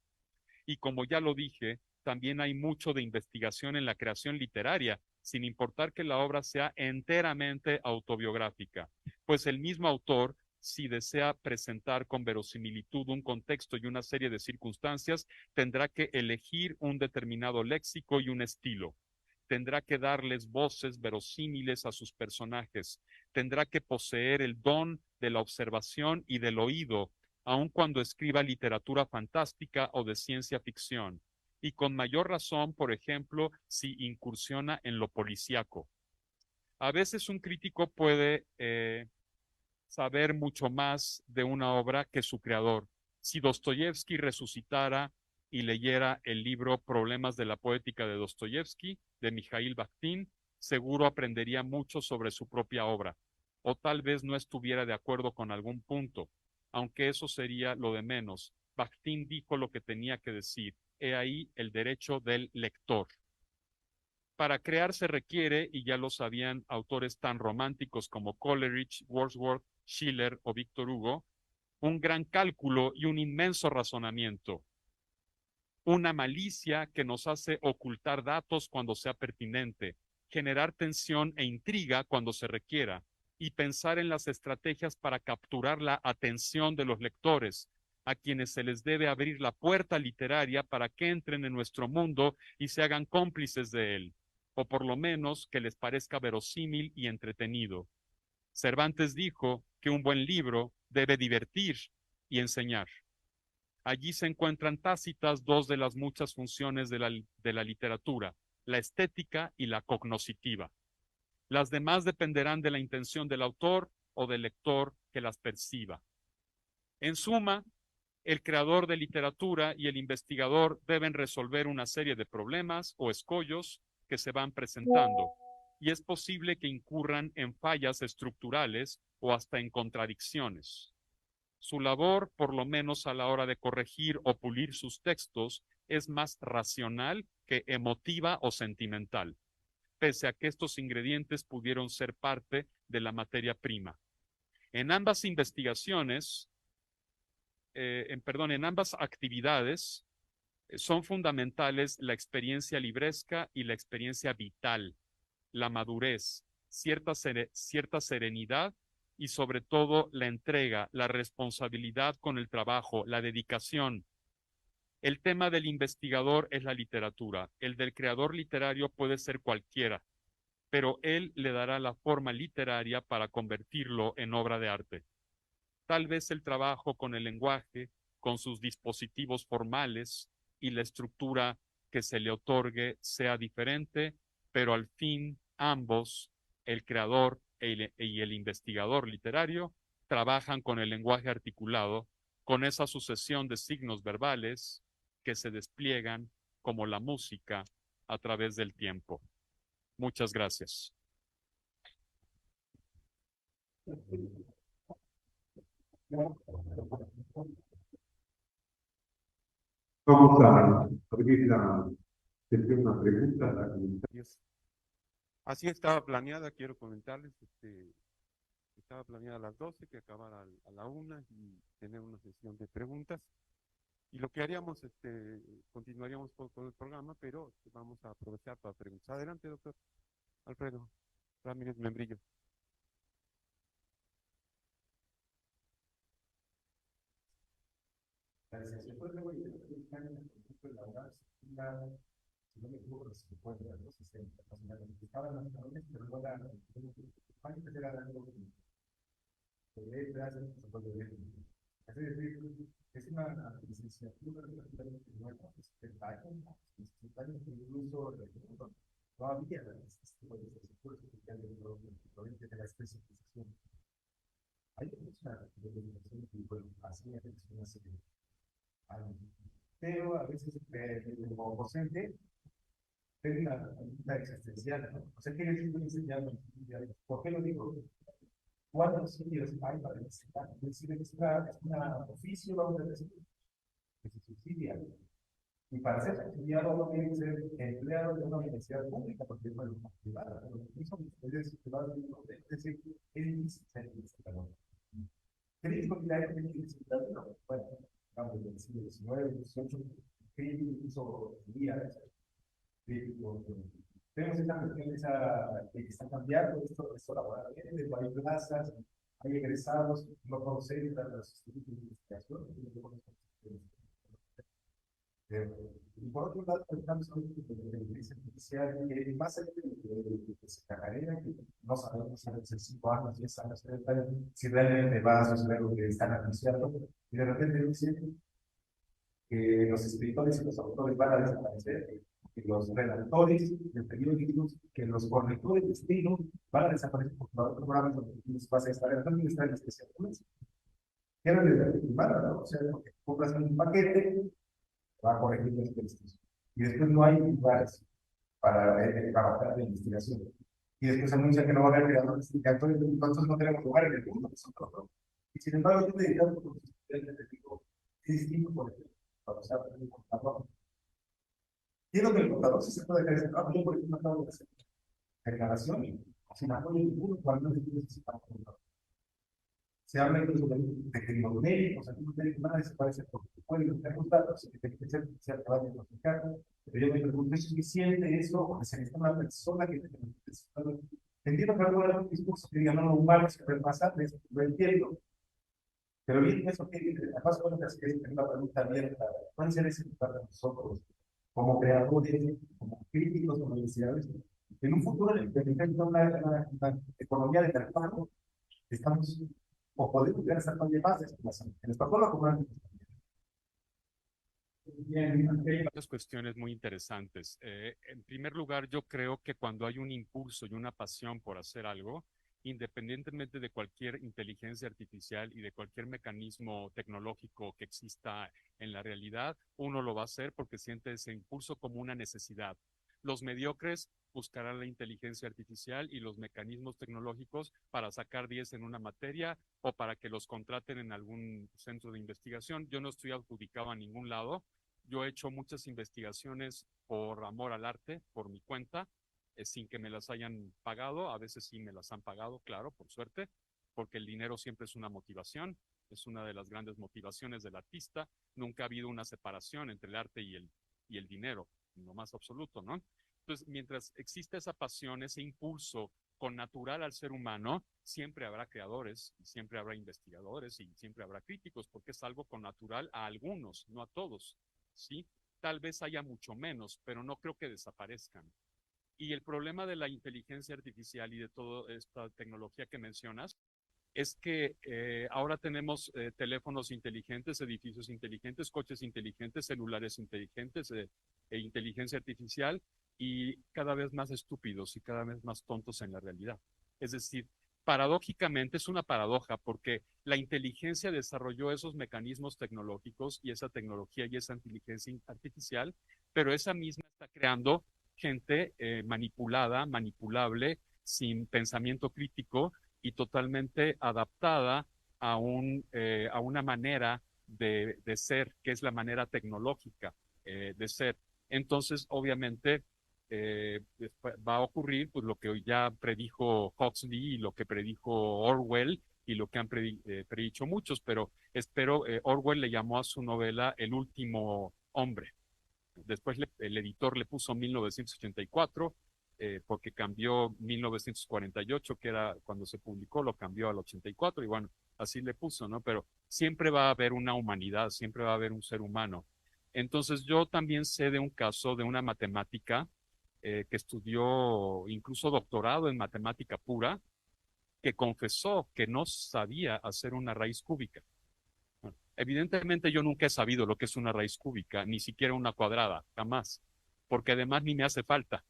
Y como ya lo dije, también hay mucho de investigación en la creación literaria, sin importar que la obra sea enteramente autobiográfica, pues el mismo autor, si desea presentar con verosimilitud un contexto y una serie de circunstancias, tendrá que elegir un determinado léxico y un estilo. Tendrá que darles voces verosímiles a sus personajes. Tendrá que poseer el don de la observación y del oído, aun cuando escriba literatura fantástica o de ciencia ficción. Y con mayor razón, por ejemplo, si incursiona en lo policíaco. A veces un crítico puede saber mucho más de una obra que su creador. Si Dostoyevsky resucitara y leyera el libro Problemas de la poética de Dostoyevsky, de Mikhail Bakhtin, seguro aprendería mucho sobre su propia obra, o tal vez no estuviera de acuerdo con algún punto, aunque eso sería lo de menos. Bakhtin dijo lo que tenía que decir. He ahí el derecho del lector. Para crear se requiere, y ya lo sabían autores tan románticos como Coleridge, Wordsworth, Schiller o Víctor Hugo, un gran cálculo y un inmenso razonamiento. Una malicia que nos hace ocultar datos cuando sea pertinente, generar tensión e intriga cuando se requiera, y pensar en las estrategias para capturar la atención de los lectores, a quienes se les debe abrir la puerta literaria para que entren en nuestro mundo y se hagan cómplices de él, o por lo menos que les parezca verosímil y entretenido. Cervantes dijo que un buen libro debe divertir y enseñar. Allí se encuentran tácitas dos de las muchas funciones de la literatura, la estética y la cognoscitiva. Las demás dependerán de la intención del autor o del lector que las perciba. En suma, el creador de literatura y el investigador deben resolver una serie de problemas o escollos que se van presentando, y es posible que incurran en fallas estructurales o hasta en contradicciones. Su labor, por lo menos a la hora de corregir o pulir sus textos, es más racional que emotiva o sentimental, pese a que estos ingredientes pudieron ser parte de la materia prima. En ambas investigaciones, en ambas actividades, son fundamentales la experiencia libresca y la experiencia vital, la madurez, cierta serenidad y sobre todo la entrega, la responsabilidad con el trabajo, la dedicación. El tema del investigador es la literatura, el del creador literario puede ser cualquiera, pero él le dará la forma literaria para convertirlo en obra de arte. Tal vez el trabajo con el lenguaje, con sus dispositivos formales y la estructura que se le otorgue sea diferente, pero al fin ambos, el creador y el investigador literario, trabajan con el lenguaje articulado, con esa sucesión de signos verbales que se despliegan como la música a través del tiempo. Muchas gracias. Vamos a abrir la sesión a preguntas, a comentarios. Así estaba planeada, quiero comentarles, estaba planeada a las 12, que acabara a la 1 y tener una sesión de preguntas. Y lo que haríamos, continuaríamos con el programa, pero vamos a aprovechar para preguntas. Adelante, doctor Alfredo Ramírez Membrillo. La licenciatura de literatura mexicana en el conjunto de laboral, si no me equivoco, no se puede ver los 60, estaban las cabrones, pero no era, era algo de letras, se puede ver. Es decir, es una licenciatura relativamente nueva, es 70 años, incluso no había este tipo de licenciaturas oficiales de la especialización. Hay una denominación que, bueno, así es una serie de años. Pero a veces, como docente, es una existencial, ¿no? O sea, ¿qué les estoy enseñando? ¿Por qué lo digo? ¿Cuántos sitios hay para enseñar? Es decir, es un oficio, vamos a decir, que se subsidia. Y para ser subsidiado no tiene que ser empleado de una universidad pública, porque es una universidad privada. Es decir, es difícil instalar. ¿Qué dijo que la gente tiene que instalar? Bueno, vamos del siglo XIX, XVIII, que hizo días. Tenemos esta cuestión que está cambiando esto laboralmente, hay plazas, hay egresados, no conocen los institutos de investigación. Y por otro lado, estamos hablando de la inteligencia artificial, que más allá de esta carrera, que no sabemos si hace 5 años, 10 años, 30 años, si realmente va a suceder lo que están anunciando, y de repente dicen que los escritores y los autores van a desaparecer, que los redactores de periódicos, que los correctores de estilo van a desaparecer porque va a haber programas donde vas a estar en especialmente. ¿Qué era de primera, no? O sea, porque compras un paquete, va a corregir los textos. Y después no hay lugares para trabajar de investigación. Y después anuncia que no va a haber creadores de actores, entonces no tenemos lugar en el mundo. Y sin embargo, yo me dedico con los estudiantes de tipo, es distinto, por ejemplo, para usar un contador. Quiero que el contador se pueda hacer ese trabajo. Yo, por ejemplo, acabo de hacer declaración sin apoyo ninguno cuando no necesitamos contador. Se habla incluso de que los médicos, algunos médicos van a desaparecer porque pueden tener los datos y tienen que ser que vayan a diagnosticar. Pero yo me pregunto, ¿es suficiente eso? O se necesita una persona que entiendo que algo de los discursos que digan, no, humanos que repasar, lo entiendo. Pero bien, eso que además, cuando es que es una pregunta abierta, ¿cuál será ese lugar de nosotros, como creadores, como críticos, como universidades? En un futuro, en el que tenga una economía de mercado, estamos, o podemos llegar a estar todavía más de en el protocolo como Hay varias cuestiones muy interesantes. En primer lugar, yo creo que cuando hay un impulso y una pasión por hacer algo, independientemente de cualquier inteligencia artificial y de cualquier mecanismo tecnológico que exista en la realidad, uno lo va a hacer porque siente ese impulso como una necesidad. Los mediocres buscarán la inteligencia artificial y los mecanismos tecnológicos para sacar 10 en una materia o para que los contraten en algún centro de investigación. Yo no estoy adjudicado a ningún lado. Yo he hecho muchas investigaciones por amor al arte, por mi cuenta, sin que me las hayan pagado. A veces sí me las han pagado, claro, por suerte, porque el dinero siempre es una motivación, es una de las grandes motivaciones del artista. Nunca ha habido una separación entre el arte y el dinero, en lo más absoluto, ¿no? Entonces, mientras existe esa pasión, ese impulso con natural al ser humano, siempre habrá creadores, y siempre habrá investigadores y siempre habrá críticos, porque es algo con natural a algunos, no a todos. ¿Sí? Tal vez haya mucho menos, pero no creo que desaparezcan. Y el problema de la inteligencia artificial y de toda esta tecnología que mencionas es que ahora tenemos teléfonos inteligentes, edificios inteligentes, coches inteligentes, celulares inteligentes, e inteligencia artificial y cada vez más estúpidos y cada vez más tontos en la realidad. Es decir, paradójicamente es una paradoja porque la inteligencia desarrolló esos mecanismos tecnológicos y esa tecnología y esa inteligencia artificial, pero esa misma está creando gente manipulada, manipulable, sin pensamiento crítico y totalmente adaptada a una manera de ser, que es la manera tecnológica de ser. Entonces, obviamente, va a ocurrir pues lo que ya predijo Huxley y lo que predijo Orwell y lo que han predicho muchos, pero Orwell le llamó a su novela El último hombre. Después el editor le puso 1984 porque cambió 1948, que era cuando se publicó, lo cambió al 84, y bueno, así le puso, ¿no? Pero siempre va a haber una humanidad, siempre va a haber un ser humano. Entonces yo también sé de un caso de una matemática que estudió incluso doctorado en matemática pura, que confesó que no sabía hacer una raíz cúbica. Bueno, evidentemente yo nunca he sabido lo que es una raíz cúbica, ni siquiera una cuadrada, jamás, porque además ni me hace falta.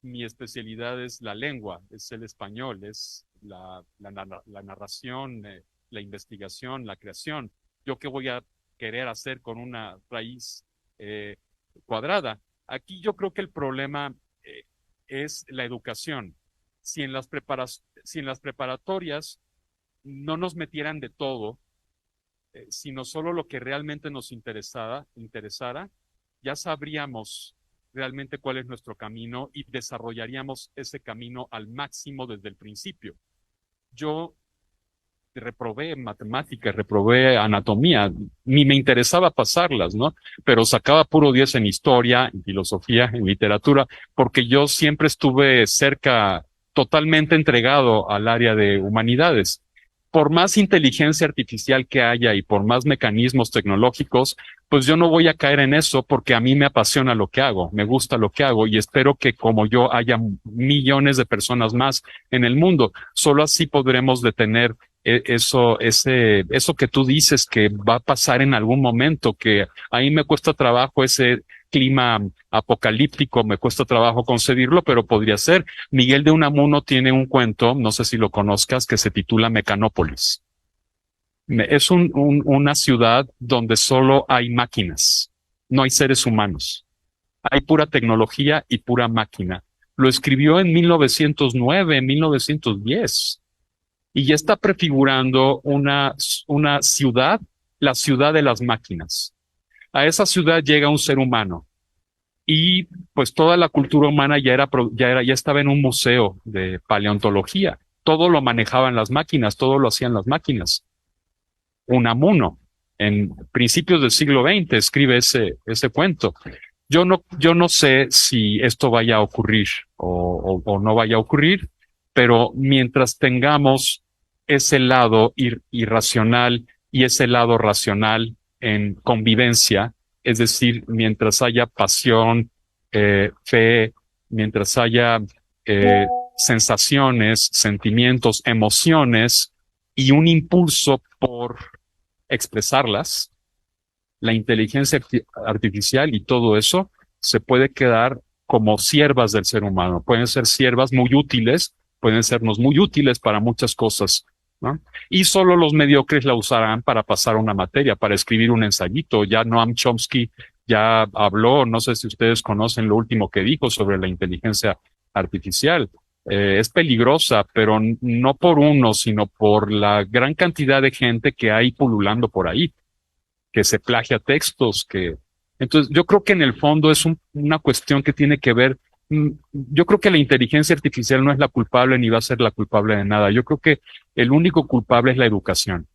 Mi especialidad es la lengua, es el español, es la narración, la investigación, la creación. ¿Yo qué voy a querer hacer con una raíz eh, cuadrada? Aquí yo creo que el problema es la educación. Si en las preparatorias no nos metieran de todo, sino solo lo que realmente nos interesara, ya sabríamos realmente cuál es nuestro camino y desarrollaríamos ese camino al máximo desde el principio. Yo reprobé matemáticas, reprobé anatomía, ni me interesaba pasarlas, ¿no? Pero sacaba puro 10 en historia, en filosofía, en literatura, porque yo siempre estuve cerca, totalmente entregado al área de humanidades. Por más inteligencia artificial que haya y por más mecanismos tecnológicos, pues yo no voy a caer en eso porque a mí me apasiona lo que hago, me gusta lo que hago y espero que como yo haya millones de personas más en el mundo. Solo así podremos detener eso que tú dices que va a pasar en algún momento, que a mí me cuesta trabajo ese clima apocalíptico, me cuesta trabajo concebirlo, pero podría ser. Miguel de Unamuno tiene un cuento, no sé si lo conozcas, que se titula Mecanópolis. Es una ciudad donde solo hay máquinas, no hay seres humanos. Hay pura tecnología y pura máquina. Lo escribió en 1909, 1910 y ya está prefigurando una ciudad, la ciudad de las máquinas. A esa ciudad llega un ser humano y pues toda la cultura humana ya estaba en un museo de paleontología. Todo lo manejaban las máquinas, todo lo hacían las máquinas. Unamuno, en principios del siglo XX, escribe ese cuento. Yo no sé si esto vaya a ocurrir o no vaya a ocurrir, pero mientras tengamos ese lado irracional y ese lado racional en convivencia, es decir, mientras haya pasión, fe, mientras haya sensaciones, sentimientos, emociones y un impulso por expresarlas, la inteligencia artificial y todo eso se puede quedar como siervas del ser humano. Pueden ser siervas muy útiles, pueden sernos muy útiles para muchas cosas, ¿no? Y solo los mediocres la usarán para pasar una materia, para escribir un ensayito. Ya Noam Chomsky ya habló, no sé si ustedes conocen lo último que dijo sobre la inteligencia artificial. Es peligrosa, pero no por uno, sino por la gran cantidad de gente que hay pululando por ahí, que se plagia textos, entonces yo creo que en el fondo es una cuestión que tiene que ver, yo creo que la inteligencia artificial no es la culpable ni va a ser la culpable de nada. Yo creo que el único culpable es la educación.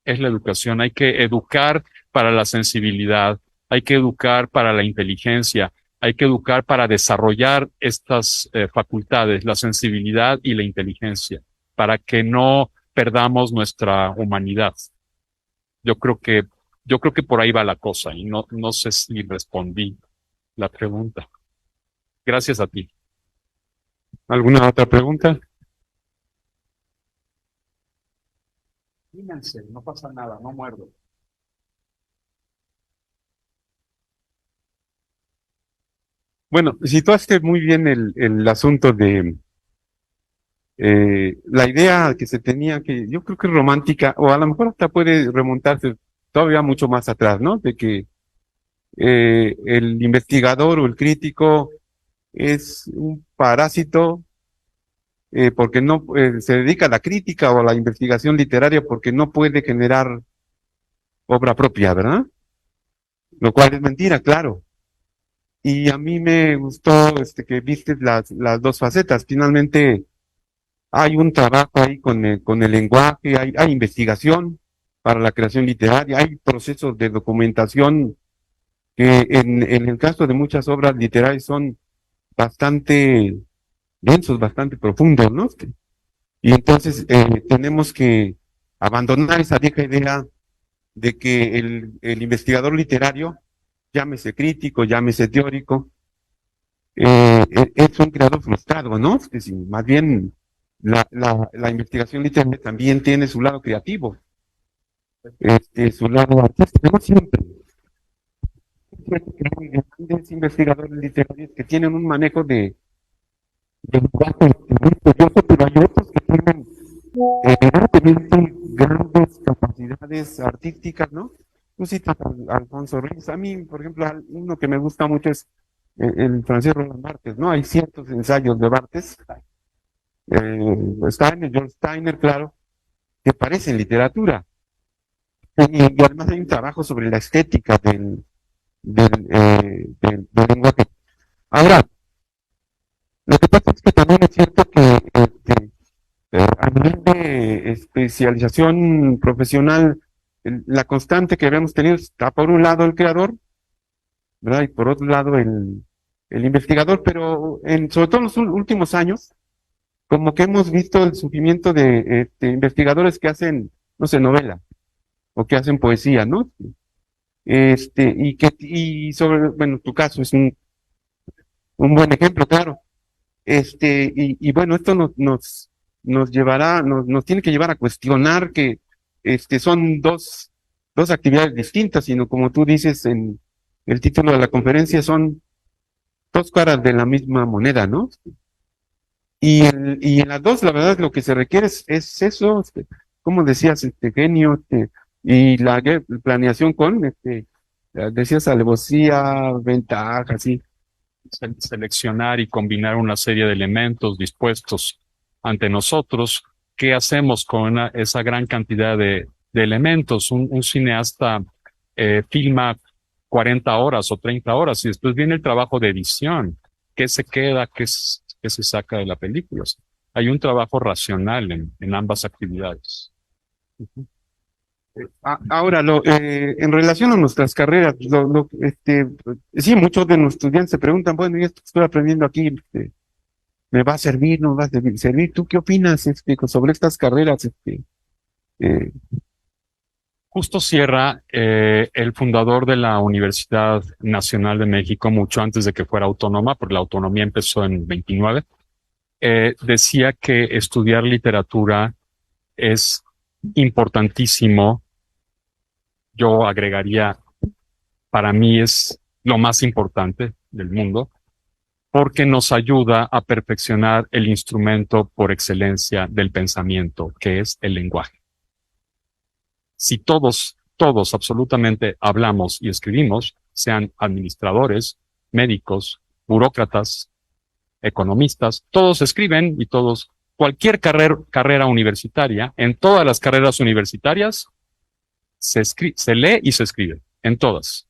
Es la educación. Hay que educar para la sensibilidad, hay que educar para la inteligencia, hay que educar para desarrollar estas facultades, la sensibilidad y la inteligencia, para que no perdamos nuestra humanidad. Yo creo que por ahí va la cosa y no sé si respondí la pregunta. Gracias a ti. ¿Alguna otra pregunta? Fíjense, no pasa nada, no muerdo. Bueno, situaste muy bien el asunto de la idea que se tenía, que yo creo que es romántica, o a lo mejor hasta puede remontarse todavía mucho más atrás, ¿no? De que el investigador o el crítico es un parásito porque no se dedica a la crítica o a la investigación literaria porque no puede generar obra propia, ¿verdad? Lo cual es mentira, claro. Y a mí me gustó que viste las dos facetas. Finalmente hay un trabajo ahí con el lenguaje, hay investigación para la creación literaria, hay procesos de documentación que en el caso de muchas obras literarias son bastante densos, bastante profundos, ¿no? Y entonces tenemos que abandonar esa vieja idea de que el investigador literario, llámese crítico, llámese teórico, es un creador frustrado, ¿no? Es decir, más bien la investigación literaria también tiene su lado creativo, su lado artístico, no siempre. Hay grandes investigadores literarios que tienen un manejo de lenguaje muy curioso, pero hay otros que tienen evidentemente grandes capacidades artísticas, ¿no? Tú citas a Alfonso Reyes. A mí, por ejemplo, uno que me gusta mucho es el francés Roland Barthes, ¿no? Hay ciertos ensayos de Barthes, Steiner, John Steiner, claro, que parecen literatura. Y además hay un trabajo sobre la estética del lenguaje. Ahora, lo que pasa es que también es cierto que a nivel de especialización profesional, la constante que habíamos tenido está por un lado el creador, ¿verdad? Y por otro lado el investigador, pero sobre todo en los últimos años, como que hemos visto el surgimiento de investigadores que hacen, no sé, novela, o que hacen poesía, ¿no? Y sobre, bueno, tu caso es un buen ejemplo, claro. Y bueno, esto nos llevará, nos tiene que llevar a cuestionar que son dos actividades distintas, sino como tú dices en el título de la conferencia, son dos caras de la misma moneda, ¿no? Y en las dos, la verdad, lo que se requiere es eso, como decías, genio, y la planeación con, decías, alevosía, ventaja, sí. Seleccionar y combinar una serie de elementos dispuestos ante nosotros. ¿Qué hacemos con esa gran cantidad de elementos? Un cineasta filma 40 horas o 30 horas y después viene el trabajo de edición. ¿Qué se queda? ¿Qué se saca de la película? O sea, hay un trabajo racional en ambas actividades. Ahora, en relación a nuestras carreras, sí, muchos de nuestros estudiantes se preguntan, bueno, ¿y esto que estoy aprendiendo aquí, me va a servir, no me va a servir? ¿Tú qué opinas, sobre estas carreras? Eh, Justo Sierra, el fundador de la Universidad Nacional de México, mucho antes de que fuera autónoma, porque la autonomía empezó en 29, decía que estudiar literatura es importantísimo. Yo agregaría, para mí es lo más importante del mundo, porque nos ayuda a perfeccionar el instrumento por excelencia del pensamiento, que es el lenguaje. Si todos absolutamente hablamos y escribimos, sean administradores, médicos, burócratas, economistas, todos escriben y cualquier carrera universitaria, en todas las carreras universitarias, se lee y se escribe, en todas.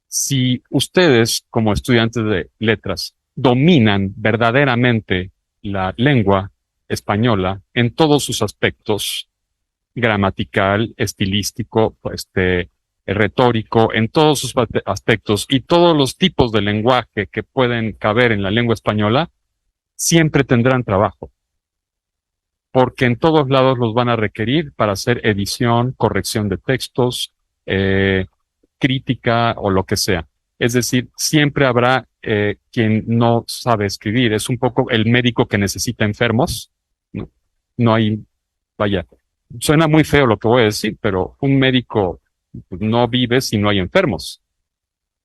Si ustedes, como estudiantes de letras, dominan verdaderamente la lengua española en todos sus aspectos, gramatical, estilístico, retórico, en todos sus aspectos y todos los tipos de lenguaje que pueden caber en la lengua española, siempre tendrán trabajo. Porque en todos lados los van a requerir para hacer edición, corrección de textos, crítica o lo que sea. Es decir, siempre habrá quien no sabe escribir. Es un poco el médico que necesita enfermos. No hay, vaya, suena muy feo lo que voy a decir, pero un médico no vive si no hay enfermos.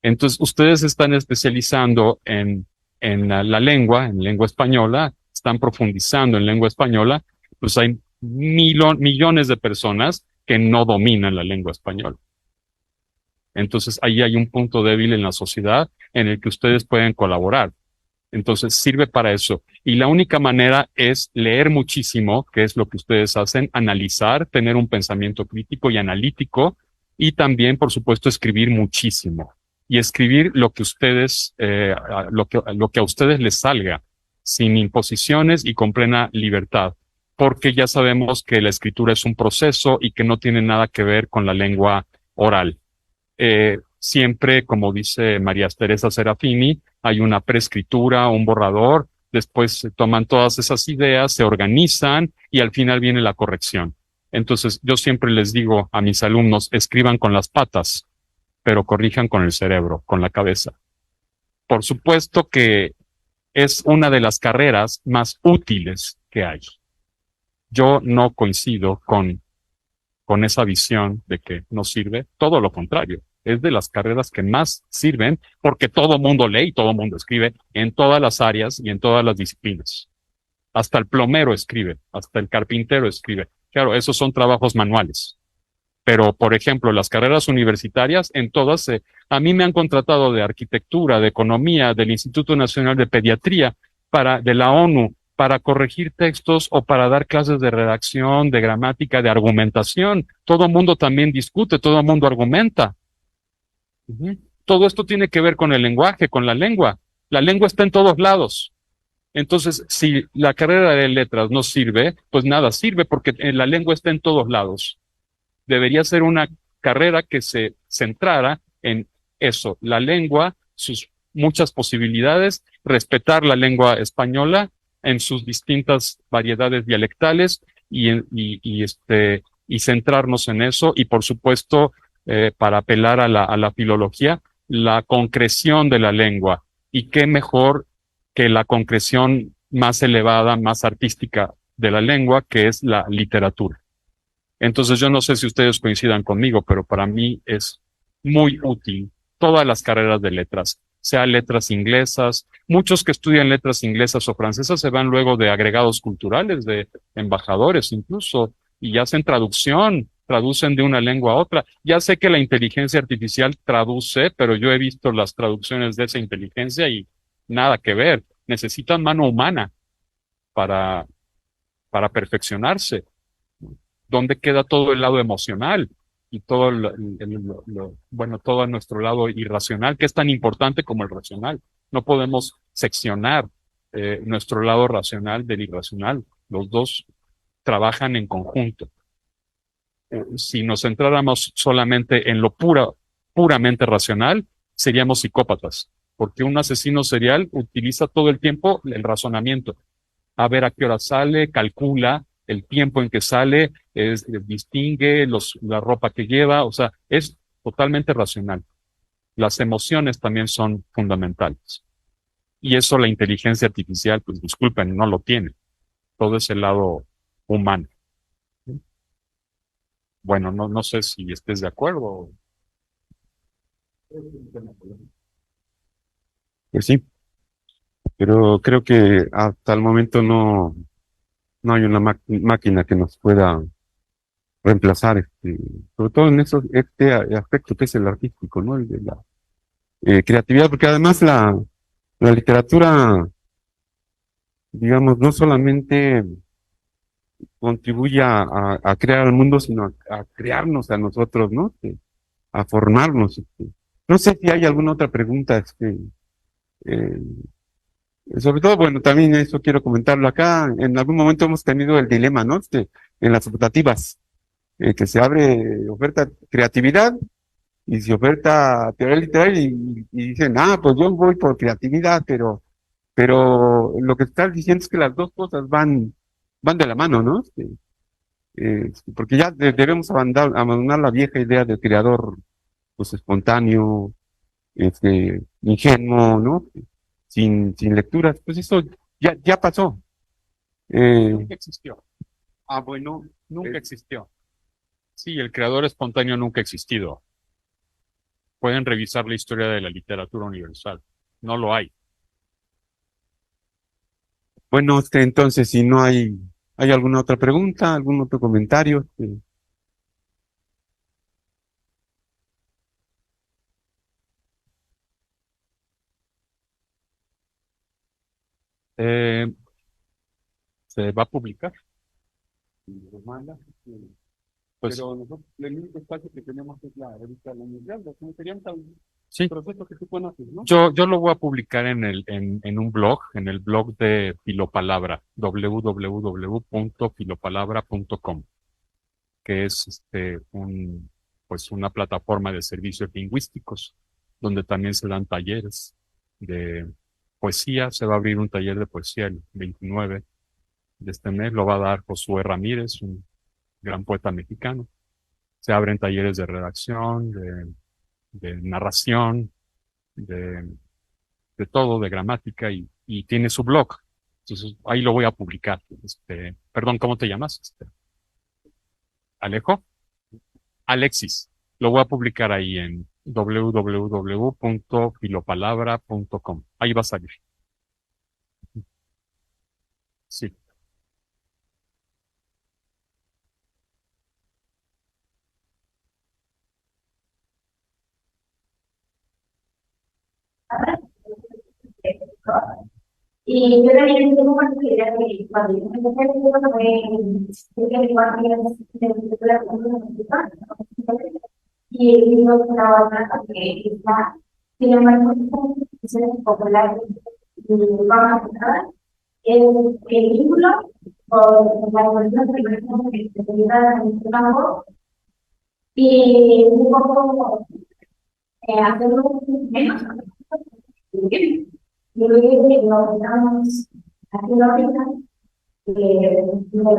Entonces, ustedes están especializando en la lengua, en lengua española, están profundizando en lengua española, pues hay millones de personas que no dominan la lengua española. Entonces, ahí hay un punto débil en la sociedad en el que ustedes pueden colaborar. Entonces, sirve para eso. Y la única manera es leer muchísimo, que es lo que ustedes hacen, analizar, tener un pensamiento crítico y analítico, y también, por supuesto, escribir muchísimo. Y escribir lo que ustedes, lo que a ustedes les salga, sin imposiciones y con plena libertad. Porque ya sabemos que la escritura es un proceso y que no tiene nada que ver con la lengua oral. Siempre, como dice María Teresa Serafini, hay una preescritura, un borrador, Después se toman todas esas ideas, se organizan y al final viene la corrección. Entonces, yo siempre les digo a mis alumnos, escriban con las patas, pero corrijan con el cerebro, con la cabeza. Por supuesto que es una de las carreras más útiles que hay. Yo no coincido con esa visión de que no sirve, todo lo contrario. Es de las carreras que más sirven porque todo mundo lee y todo mundo escribe en todas las áreas y en todas las disciplinas. Hasta el plomero escribe, hasta el carpintero escribe. Claro, esos son trabajos manuales. Pero, por ejemplo, las carreras universitarias, en todas, a mí me han contratado de arquitectura, de economía, del Instituto Nacional de Pediatría, de la ONU, para corregir textos o para dar clases de redacción, de gramática, de argumentación. Todo el mundo también discute, todo el mundo argumenta. Todo esto tiene que ver con el lenguaje, con la lengua. La lengua está en todos lados. Entonces, si la carrera de letras no sirve, pues nada sirve porque la lengua está en todos lados. Debería ser una carrera que se centrara en eso, la lengua, sus muchas posibilidades, respetar la lengua española en sus distintas variedades dialectales y centrarnos en eso y por supuesto para apelar a la filología, la concreción de la lengua y qué mejor que la concreción más elevada, más artística de la lengua, que es la literatura. Entonces yo no sé si ustedes coincidan conmigo, pero para mí es muy útil todas las carreras de letras, sea letras inglesas. Muchos que estudian letras inglesas o francesas se van luego de agregados culturales, de embajadores incluso, y hacen traducción, traducen de una lengua a otra. Ya sé que la inteligencia artificial traduce, pero yo he visto las traducciones de esa inteligencia y nada que ver. Necesitan mano humana para, para perfeccionarse. ¿Dónde queda todo el lado emocional y todo bueno, todo nuestro lado irracional, que es tan importante como el racional? No podemos seccionar nuestro lado racional del irracional. Los dos trabajan en conjunto. Si nos centráramos solamente en lo puramente racional, seríamos psicópatas, porque un asesino serial utiliza todo el tiempo el razonamiento. A ver a qué hora sale, calcula el tiempo en que sale, distingue la ropa que lleva, o sea, es totalmente racional. Las emociones también son fundamentales. Y eso la inteligencia artificial, pues disculpen, no lo tiene. Todo ese lado humano. Bueno, no sé si estés de acuerdo. Pues sí, pero creo que hasta el momento no hay una máquina que nos pueda reemplazar, sobre todo en este aspecto que es el artístico, ¿no? El de la creatividad, porque además la literatura, digamos, no solamente contribuye a crear al mundo, sino a crearnos a nosotros, ¿no? A formarnos. No sé si hay alguna otra pregunta, eh, sobre todo, bueno, también eso quiero comentarlo acá. En algún momento hemos tenido el dilema, ¿no? En las optativas, que se abre oferta creatividad y se oferta teoría literaria y dicen, pues yo voy por creatividad, pero lo que estás diciendo es que las dos cosas van de la mano, ¿no? Porque ya debemos abandonar la vieja idea del creador, pues espontáneo, ingenuo, ¿no? Sin lecturas, pues eso ya pasó. Nunca existió. Bueno, Nunca existió. Sí, el creador espontáneo nunca ha existido. Pueden revisar la historia de la literatura universal. No lo hay. bueno, entonces, si no hay alguna otra pregunta, algún otro comentario. Eh, ¿Se va a publicar? Nos manda, Pues pero nosotros, el único espacio que tenemos es la revista de la universidad, ¿no? Sería un sí, proceso que tú conoces, ¿no? yo lo voy a publicar en un blog, en el blog de Filopalabra, www.filopalabra.com, que es pues una plataforma de servicios lingüísticos, donde también se dan talleres poesía, se va a abrir un taller de poesía el 29 de este mes, lo va a dar Josué Ramírez, un gran poeta mexicano. Se abren talleres de redacción, de narración, de, de todo, de gramática y tiene su blog. Entonces ahí lo voy a publicar. Perdón, ¿cómo te llamas? ¿Alejo? Alexis. Lo voy a publicar ahí en www.filopalabra.com. Ahí va a salir. Sí. Y yo también tengo una idea que cuando yo empecé a hacer fue que mi familia de la comunidad y el libro de la otra que está, sin embargo, es popular y vamos a tratar el vínculo o la evolución que se lleva en este campo y un poco hacerlo menos. Y luego lo estamos haciendo ahorita, y no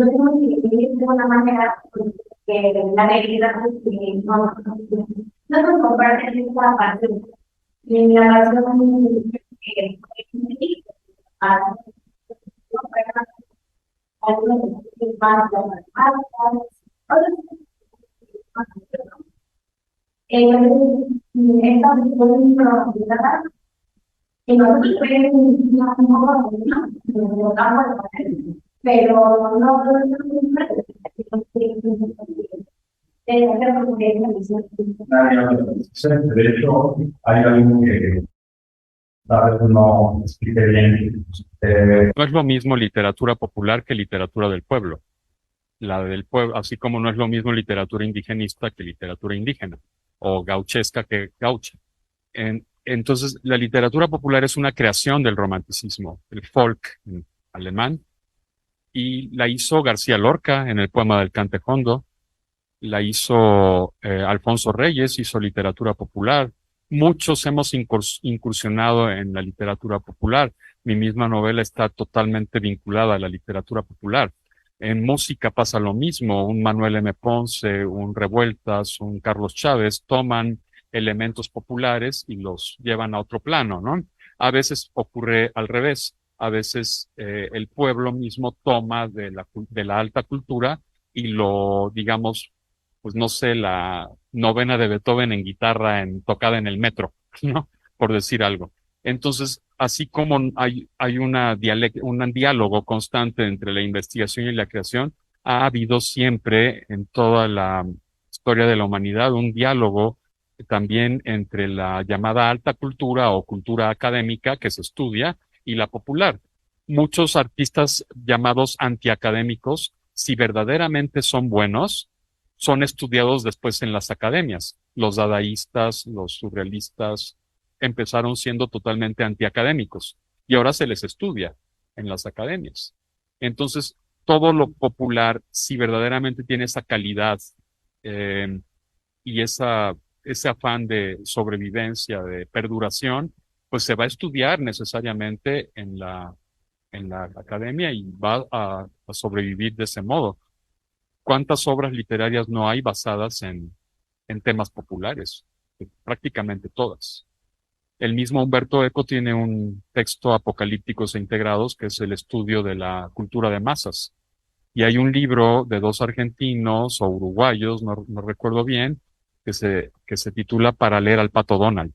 tenemos que vivir de una manera que la realidad no nos comparte esta parte. Y la razón que y nosotros tenemos pero no De hecho, hay algo que tal vez no explique bien. No es lo mismo literatura popular que literatura del pueblo. La del pueblo, así como no es lo mismo literatura indigenista que literatura indígena, o gauchesca que gaucha. Entonces, la literatura popular es una creación del romanticismo, el folk en alemán, y la hizo García Lorca en el poema del Cantejondo, la hizo Alfonso Reyes, hizo literatura popular. Muchos hemos incursionado en la literatura popular. Mi misma novela está totalmente vinculada a la literatura popular. En música pasa lo mismo. Un Manuel M. Ponce, un Revueltas, un Carlos Chávez toman elementos populares y los llevan a otro plano, ¿no? A veces ocurre al revés. A veces el pueblo mismo toma de la alta cultura y lo, digamos, pues no sé, la novena de Beethoven en guitarra tocada en el metro, ¿no? Por decir algo. Entonces, así como hay un diálogo constante entre la investigación y la creación, ha habido siempre en toda la historia de la humanidad un diálogo también entre la llamada alta cultura o cultura académica que se estudia y la popular. Muchos artistas llamados antiacadémicos, si verdaderamente son buenos, son estudiados después en las academias. Los dadaístas, los surrealistas, empezaron siendo totalmente antiacadémicos y ahora se les estudia en las academias. Entonces, todo lo popular, si verdaderamente tiene esa calidad y ese afán de sobrevivencia, de perduración, pues se va a estudiar necesariamente en la academia y va a sobrevivir de ese modo. ¿Cuántas obras literarias no hay basadas en temas populares? Prácticamente todas. El mismo Humberto Eco tiene un texto Apocalípticos e Integrados, que es el estudio de la cultura de masas. Y hay un libro de dos argentinos o uruguayos, no recuerdo bien, que se titula Para leer al Pato Donald.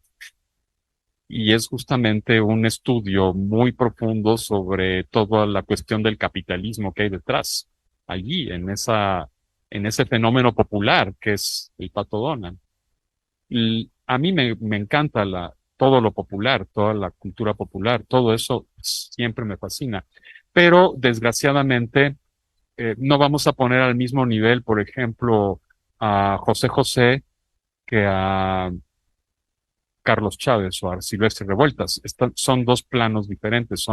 Y es justamente un estudio muy profundo sobre toda la cuestión del capitalismo que hay detrás, allí, en ese fenómeno popular que es el Pato Donald. Y a mí me encanta todo lo popular, toda la cultura popular, todo eso siempre me fascina. Pero desgraciadamente no vamos a poner al mismo nivel, por ejemplo, a José José que a Carlos Chávez o a Silvestre Revueltas. Son dos planos diferentes,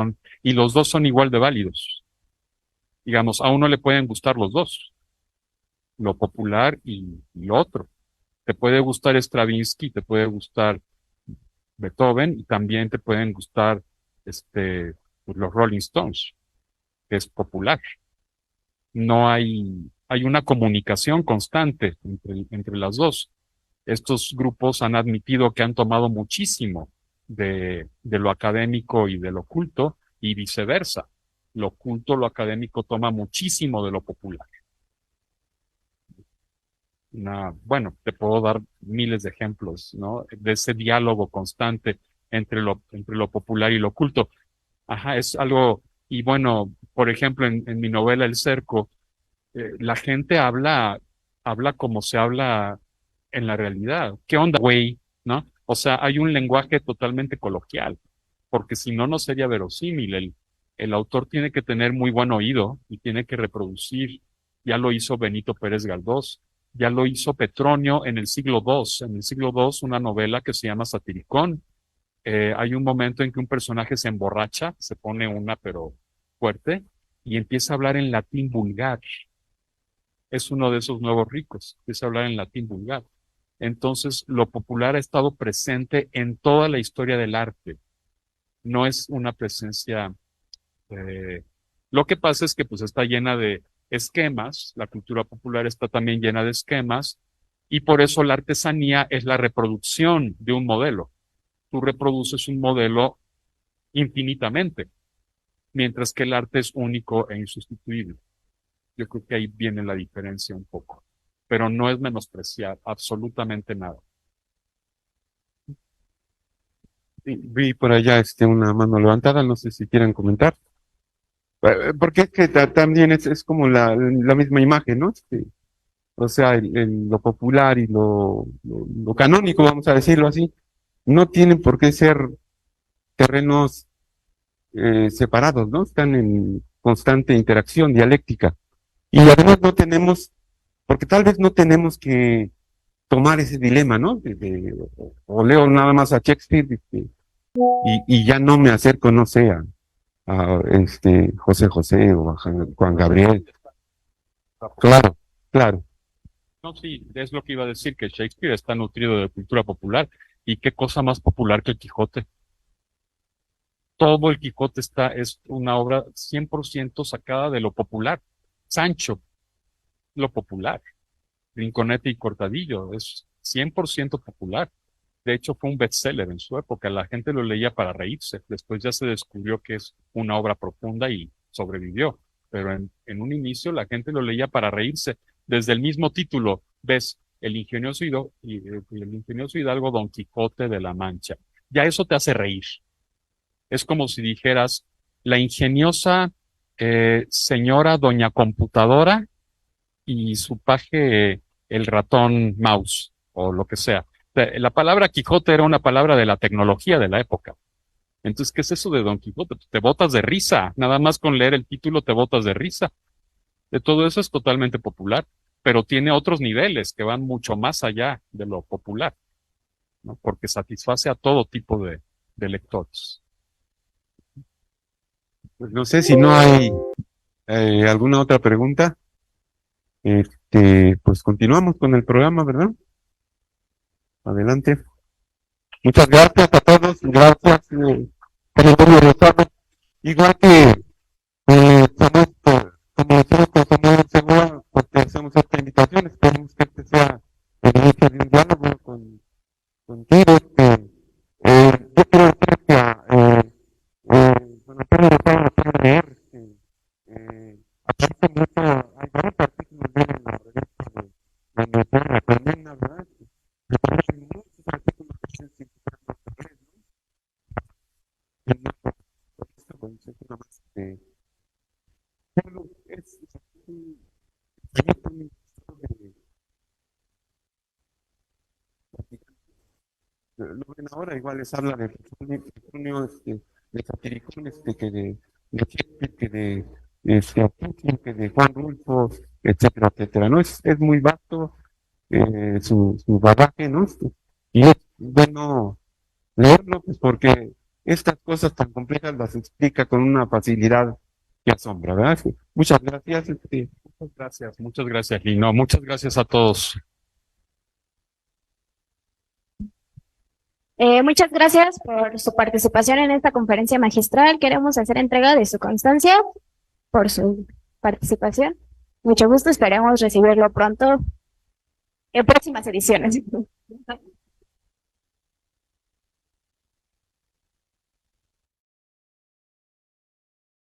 y los dos son igual de válidos. Digamos, a uno le pueden gustar los dos, lo popular y lo otro. Te puede gustar Stravinsky, te puede gustar Beethoven, y también te pueden gustar pues, los Rolling Stones, que es popular. No hay una comunicación constante entre las dos. Estos grupos han admitido que han tomado muchísimo de lo académico y de lo culto, y viceversa. Lo culto, lo académico toma muchísimo de lo popular. Bueno, te puedo dar miles de ejemplos, ¿no? De ese diálogo constante entre lo popular y lo culto. Ajá, es algo, y bueno, por ejemplo, en mi novela El Cerco, la gente habla como se habla en la realidad. ¿Qué onda, güey? ¿No? O sea, hay un lenguaje totalmente coloquial, porque si no, no sería verosímil. El autor tiene que tener muy buen oído y tiene que reproducir. Ya lo hizo Benito Pérez Galdós, ya lo hizo Petronio en el siglo II. En el siglo II, una novela que se llama Satiricón. Hay un momento en que un personaje se emborracha, se pone una pero fuerte, y empieza a hablar en latín vulgar. Es uno de esos nuevos ricos, empieza a hablar en latín vulgar. Entonces, lo popular ha estado presente en toda la historia del arte. No es una presencia. Lo que pasa es que pues está llena de esquemas, la cultura popular está también llena de esquemas, y por eso la artesanía es la reproducción de un modelo. Tú reproduces un modelo infinitamente, mientras que el arte es único e insustituible. Yo creo que ahí viene la diferencia un poco, pero no es menospreciar absolutamente nada. Vi por allá una mano levantada, no sé si quieren comentar. Porque es que también es como la misma imagen, ¿no? O sea, lo popular y lo canónico, vamos a decirlo así, no tienen por qué ser terrenos separados, ¿no? Están en constante interacción dialéctica. Y además no tenemos, porque tal vez no tenemos que tomar ese dilema, ¿no? O leo nada más a Shakespeare y ya no me acerco, no sé, a José José o a Juan Gabriel. Claro, claro. No, sí, es lo que iba a decir, que Shakespeare está nutrido de cultura popular. ¿Y qué cosa más popular que el Quijote? Todo el Quijote es una obra 100% sacada de lo popular. Sancho, lo popular. Rinconete y Cortadillo, es 100% popular. De hecho, fue un bestseller en su época. La gente lo leía para reírse. Después ya se descubrió que es una obra profunda y sobrevivió. Pero en un inicio la gente lo leía para reírse. Desde el mismo título ves el ingenioso hidalgo Don Quijote de la Mancha. Ya eso te hace reír. Es como si dijeras la ingeniosa señora Doña Computadora y su paje el ratón mouse o lo que sea. La palabra Quijote era una palabra de la tecnología de la época. Entonces, ¿qué es eso de Don Quijote? Te botas de risa. Nada más con leer el título te botas de risa. De todo eso es totalmente popular, pero tiene otros niveles que van mucho más allá de lo popular, ¿no? Porque satisface a todo tipo de lectores. Pues no sé si no hay alguna otra pregunta. Pues continuamos con el programa, ¿verdad? Adelante. Muchas gracias a todos. Gracias, Gregorio Rosado. Igual que como decimos con Samuel Segura, porque hacemos esta invitación, esperemos que este sea el inicio de un diálogo contigo. Yo quiero decir que Don Antonio Rosado lo puede leer. Aparece mucho, hay varios artículos de él en la revista de Inglaterra, tremenda, ¿verdad? Me parecen muchos artículos que se circulan en las redes, ¿no? Por esto, con nada más, pero es un proyecto de lo ven ahora, igual les habla de Petronio, de Satiricón, de Shakespeare, que de Putin, que de Juan Rulfo, etcétera, etcétera, ¿no? Es muy vasto su bagaje, ¿no? Y es bueno leerlo, pues porque estas cosas tan complejas las explica con una facilidad que asombra, ¿verdad? Muchas gracias. Muchas gracias, Lino. Muchas gracias a todos. Muchas gracias por su participación en esta conferencia magistral. Queremos hacer entrega de su constancia por su participación. Mucho gusto, esperemos recibirlo pronto en próximas ediciones.